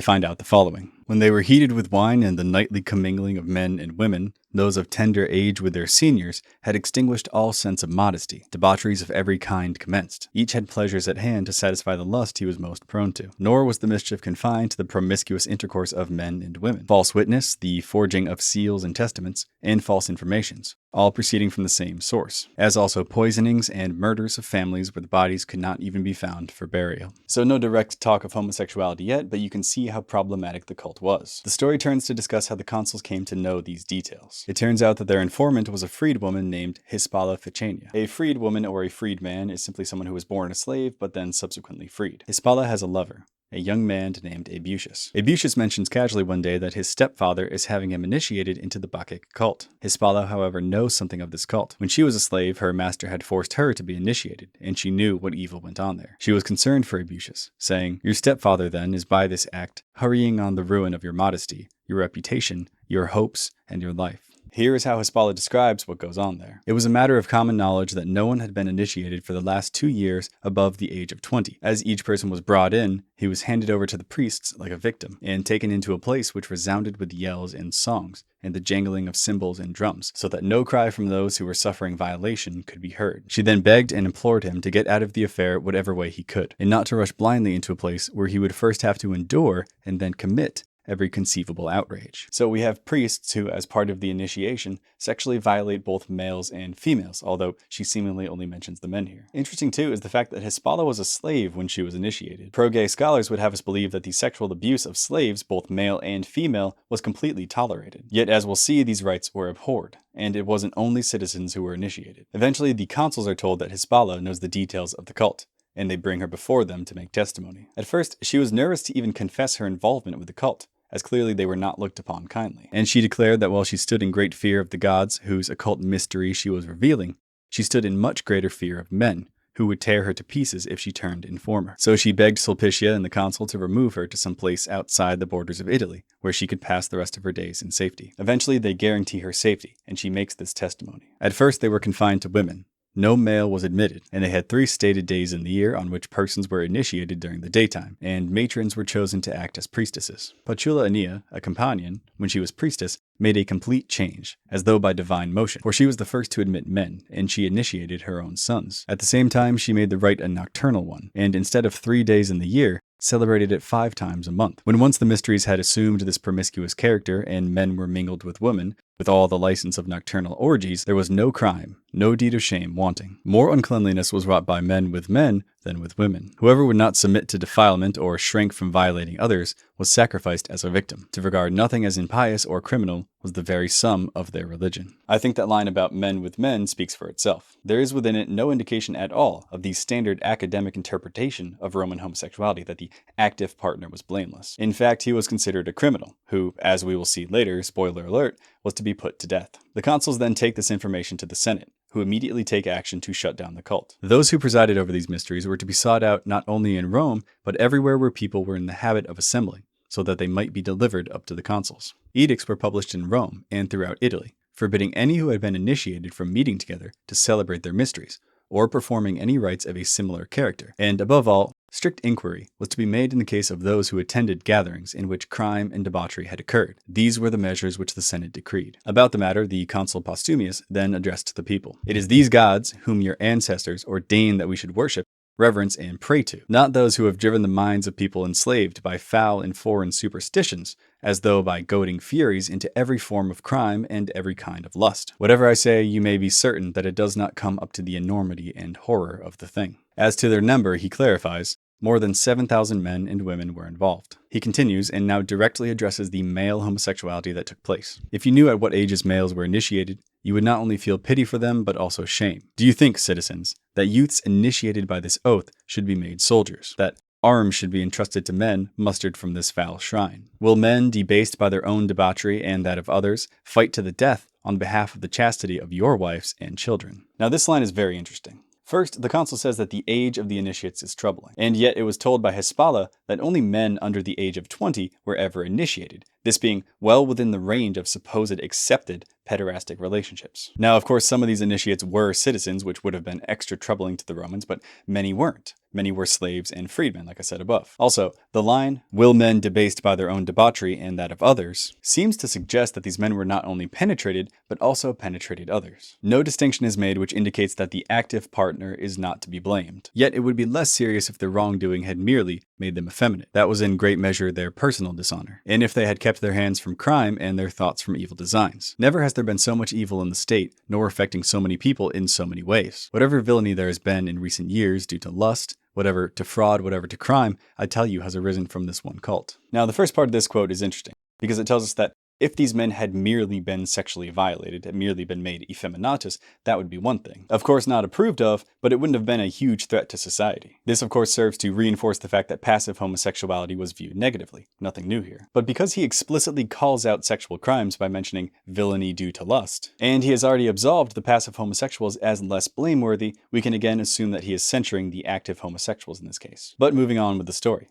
find out the following. When they were heated with wine and the nightly commingling of men and women, those of tender age with their seniors had extinguished all sense of modesty. Debaucheries of every kind commenced. Each had pleasures at hand to satisfy the lust he was most prone to. Nor was the mischief confined to the promiscuous intercourse of men and women. False witness, the forging of seals and testaments, and false informations, all proceeding from the same source, as also poisonings and murders of families where the bodies could not even be found for burial. So no direct talk of homosexuality yet, but you can see how problematic the cult was. The story turns to discuss how the consuls came to know these details. It turns out that their informant was a freedwoman named Hispala Ficenia. A freedwoman or a freedman is simply someone who was born a slave but then subsequently freed. Hispala has a lover, a young man named Abusius. Abusius mentions casually one day that his stepfather is having him initiated into the Bacchic cult. Hispala, however, knows something of this cult. When she was a slave, her master had forced her to be initiated, and she knew what evil went on there. She was concerned for Abusius, saying, "Your stepfather, then, is by this act hurrying on the ruin of your modesty, your reputation, your hopes, and your life." Here is how Hispala describes what goes on there. It was a matter of common knowledge that no one had been initiated for the last 2 years above the age of 20. As each person was brought in, he was handed over to the priests like a victim, and taken into a place which resounded with yells and songs, and the jangling of cymbals and drums, so that no cry from those who were suffering violation could be heard. She then begged and implored him to get out of the affair whatever way he could, and not to rush blindly into a place where he would first have to endure and then commit every conceivable outrage. So we have priests who, as part of the initiation, sexually violate both males and females, although she seemingly only mentions the men here. Interesting too is the fact that Hispala was a slave when she was initiated. Pro-gay scholars would have us believe that the sexual abuse of slaves, both male and female, was completely tolerated. Yet as we'll see, these rites were abhorred, and it wasn't only citizens who were initiated. Eventually, the consuls are told that Hispala knows the details of the cult, and they bring her before them to make testimony. At first, she was nervous to even confess her involvement with the cult, as clearly they were not looked upon kindly. And she declared that while she stood in great fear of the gods, whose occult mystery she was revealing, she stood in much greater fear of men, who would tear her to pieces if she turned informer. So she begged Sulpicia and the consul to remove her to some place outside the borders of Italy, where she could pass the rest of her days in safety. Eventually, they guarantee her safety, and she makes this testimony. At first, they were confined to women. No male was admitted, and they had 3 stated days in the year on which persons were initiated during the daytime, and matrons were chosen to act as priestesses. Patula Aeneia, a companion, when she was priestess, made a complete change, as though by divine motion, for she was the first to admit men, and she initiated her own sons. At the same time, she made the rite a nocturnal one, and instead of 3 days in the year, celebrated it 5 times a month. When once the mysteries had assumed this promiscuous character, and men were mingled with women, with all the license of nocturnal orgies, there was no crime, no deed of shame wanting. More uncleanliness was wrought by men with men than with women. Whoever would not submit to defilement or shrink from violating others was sacrificed as a victim. To regard nothing as impious or criminal was the very sum of their religion. I think that line about men with men speaks for itself. There is within it no indication at all of the standard academic interpretation of Roman homosexuality that the active partner was blameless. In fact, he was considered a criminal, who, as we will see later, spoiler alert, was to be put to death. The consuls then take this information to the Senate, who immediately take action to shut down the cult. Those who presided over these mysteries were to be sought out not only in Rome, but everywhere where people were in the habit of assembling, so that they might be delivered up to the consuls. Edicts were published in Rome and throughout Italy, forbidding any who had been initiated from meeting together to celebrate their mysteries, or performing any rites of a similar character. And above all, strict inquiry was to be made in the case of those who attended gatherings in which crime and debauchery had occurred. These were the measures which the Senate decreed. About the matter, the consul Postumius then addressed the people. "It is these gods whom your ancestors ordained that we should worship, reverence, and pray to, not those who have driven the minds of people enslaved by foul and foreign superstitions, as though by goading furies into every form of crime and every kind of lust. Whatever I say, you may be certain that it does not come up to the enormity and horror of the thing." As to their number, he clarifies, more than 7,000 men and women were involved. He continues and now directly addresses the male homosexuality that took place. "If you knew at what ages males were initiated, you would not only feel pity for them, but also shame. Do you think, citizens, that youths initiated by this oath should be made soldiers? That arms should be entrusted to men mustered from this foul shrine? Will men, debased by their own debauchery and that of others, fight to the death on behalf of the chastity of your wives and children?" Now this line is very interesting. First, the consul says that the age of the initiates is troubling, and yet it was told by Hispala that only men under the age of 20 were ever initiated, this being well within the range of supposed accepted pederastic relationships. Now, of course, some of these initiates were citizens, which would have been extra troubling to the Romans, but many weren't. Many were slaves and freedmen, like I said above. Also, the line, "will men debased by their own debauchery and that of others," seems to suggest that these men were not only penetrated, but also penetrated others. No distinction is made which indicates that the active partner is not to be blamed. Yet it would be less serious if their wrongdoing had merely made them effeminate. That was in great measure their personal dishonor, and if they had kept their hands from crime and their thoughts from evil designs. Never has there been so much evil in the state, nor affecting so many people in so many ways. Whatever villainy there has been in recent years due to lust, whatever to fraud, whatever to crime, I tell you has arisen from this one cult. Now, the first part of this quote is interesting, because it tells us that if these men had merely been sexually violated, had merely been made effeminatus, that would be one thing. Of course not approved of, but it wouldn't have been a huge threat to society. This of course serves to reinforce the fact that passive homosexuality was viewed negatively. Nothing new here. But because he explicitly calls out sexual crimes by mentioning villainy due to lust, and he has already absolved the passive homosexuals as less blameworthy, we can again assume that he is censuring the active homosexuals in this case. But moving on with the story.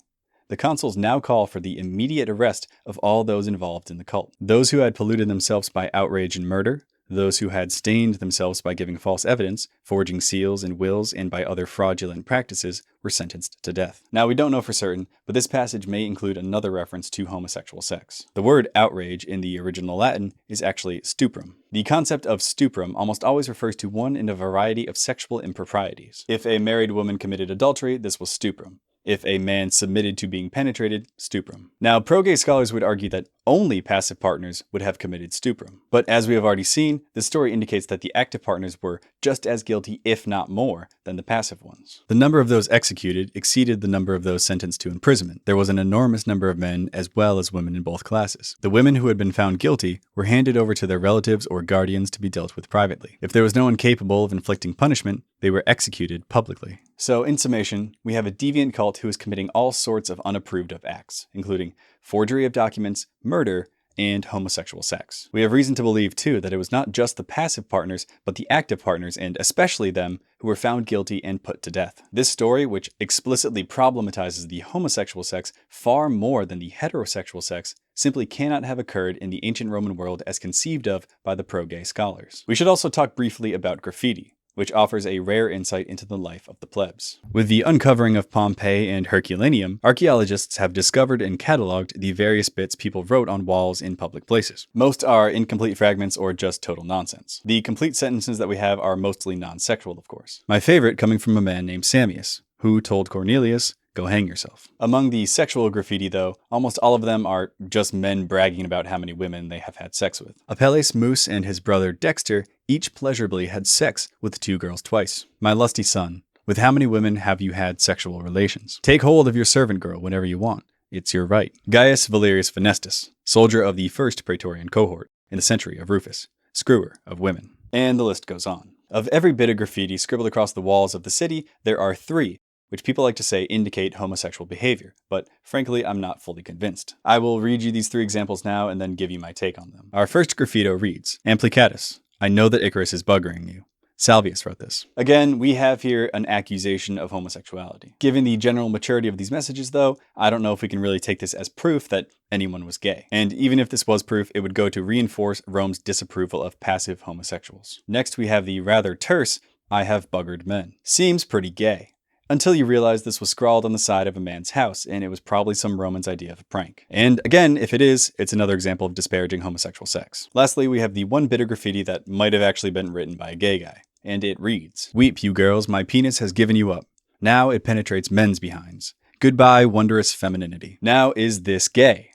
The consuls now call for the immediate arrest of all those involved in the cult. Those who had polluted themselves by outrage and murder, those who had stained themselves by giving false evidence, forging seals and wills, and by other fraudulent practices, were sentenced to death. Now, we don't know for certain, but this passage may include another reference to homosexual sex. The word outrage in the original Latin is actually stuprum. The concept of stuprum almost always refers to one in a variety of sexual improprieties. If a married woman committed adultery, this was stuprum. If a man submitted to being penetrated, stuprum. Now, pro-gay scholars would argue that only passive partners would have committed stuprum. But as we have already seen, this story indicates that the active partners were just as guilty, if not more, than the passive ones. The number of those executed exceeded the number of those sentenced to imprisonment. There was an enormous number of men as well as women in both classes. The women who had been found guilty were handed over to their relatives or guardians to be dealt with privately. If there was no one capable of inflicting punishment, they were executed publicly. So, in summation, we have a deviant cult who is committing all sorts of unapproved of acts, including forgery of documents, murder, and homosexual sex. We have reason to believe, too, that it was not just the passive partners, but the active partners, and especially them, who were found guilty and put to death. This story, which explicitly problematizes the homosexual sex far more than the heterosexual sex, simply cannot have occurred in the ancient Roman world as conceived of by the pro-gay scholars. We should also talk briefly about graffiti, which offers a rare insight into the life of the plebs. With the uncovering of Pompeii and Herculaneum, archaeologists have discovered and cataloged the various bits people wrote on walls in public places. Most are incomplete fragments or just total nonsense. The complete sentences that we have are mostly non-sexual, of course. My favorite coming from a man named Samius, who told Cornelius, "Go hang yourself." Among the sexual graffiti, though, almost all of them are just men bragging about how many women they have had sex with. Apelles Mus and his brother Dexter each pleasurably had sex with 2 girls twice. My lusty son, with how many women have you had sexual relations? Take hold of your servant girl whenever you want. It's your right. Gaius Valerius Venestus, soldier of the first Praetorian cohort in the century of Rufus, screwer of women. And the list goes on. Of every bit of graffiti scribbled across the walls of the city, there are 3 which people like to say indicate homosexual behavior, but frankly, I'm not fully convinced. I will read you these 3 examples now and then give you my take on them. Our first graffito reads, "Amplicatus, I know that Icarus is buggering you." Salvius wrote this. Again, we have here an accusation of homosexuality. Given the general maturity of these messages, though, I don't know if we can really take this as proof that anyone was gay. And even if this was proof, it would go to reinforce Rome's disapproval of passive homosexuals. Next, we have the rather terse, "I have buggered men." Seems pretty gay. Until you realize this was scrawled on the side of a man's house, and it was probably some Roman's idea of a prank. And again, if it is, it's another example of disparaging homosexual sex. Lastly, we have the one bit of graffiti that might have actually been written by a gay guy. And it reads, "Weep, you girls, my penis has given you up. Now it penetrates men's behinds. Goodbye, wondrous femininity." Now, is this gay?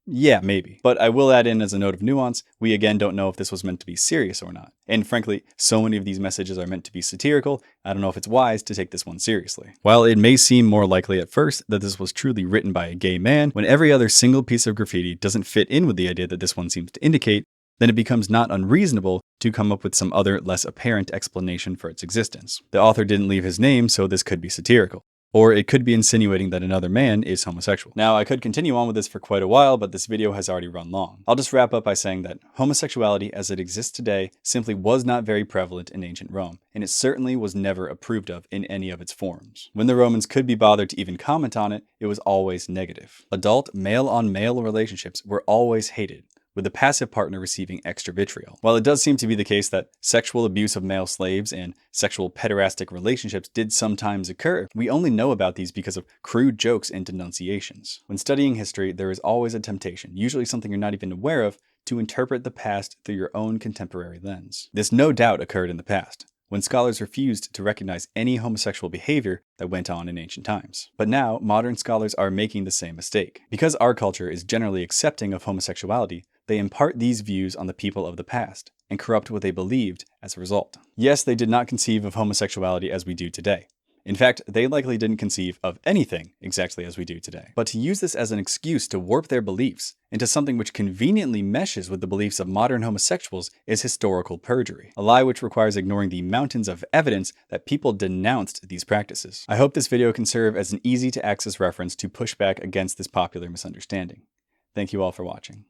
Yeah, maybe. But I will add in as a note of nuance, we again don't know if this was meant to be serious or not. And frankly, so many of these messages are meant to be satirical, I don't know if it's wise to take this one seriously. While it may seem more likely at first that this was truly written by a gay man, when every other single piece of graffiti doesn't fit in with the idea that this one seems to indicate, then it becomes not unreasonable to come up with some other less apparent explanation for its existence. The author didn't leave his name, so this could be satirical. Or it could be insinuating that another man is homosexual. Now, I could continue on with this for quite a while, but this video has already run long. I'll just wrap up by saying that homosexuality as it exists today simply was not very prevalent in ancient Rome, and it certainly was never approved of in any of its forms. When the Romans could be bothered to even comment on it, it was always negative. Adult male-on-male relationships were always hated, with the passive partner receiving extra vitriol. While it does seem to be the case that sexual abuse of male slaves and sexual pederastic relationships did sometimes occur, we only know about these because of crude jokes and denunciations. When studying history, there is always a temptation, usually something you're not even aware of, to interpret the past through your own contemporary lens. This no doubt occurred in the past, when scholars refused to recognize any homosexual behavior that went on in ancient times. But now, modern scholars are making the same mistake. Because our culture is generally accepting of homosexuality, they impart these views on the people of the past, and corrupt what they believed as a result. Yes, they did not conceive of homosexuality as we do today. In fact, they likely didn't conceive of anything exactly as we do today. But to use this as an excuse to warp their beliefs into something which conveniently meshes with the beliefs of modern homosexuals is historical perjury, a lie which requires ignoring the mountains of evidence that people denounced these practices. I hope this video can serve as an easy-to-access reference to push back against this popular misunderstanding. Thank you all for watching.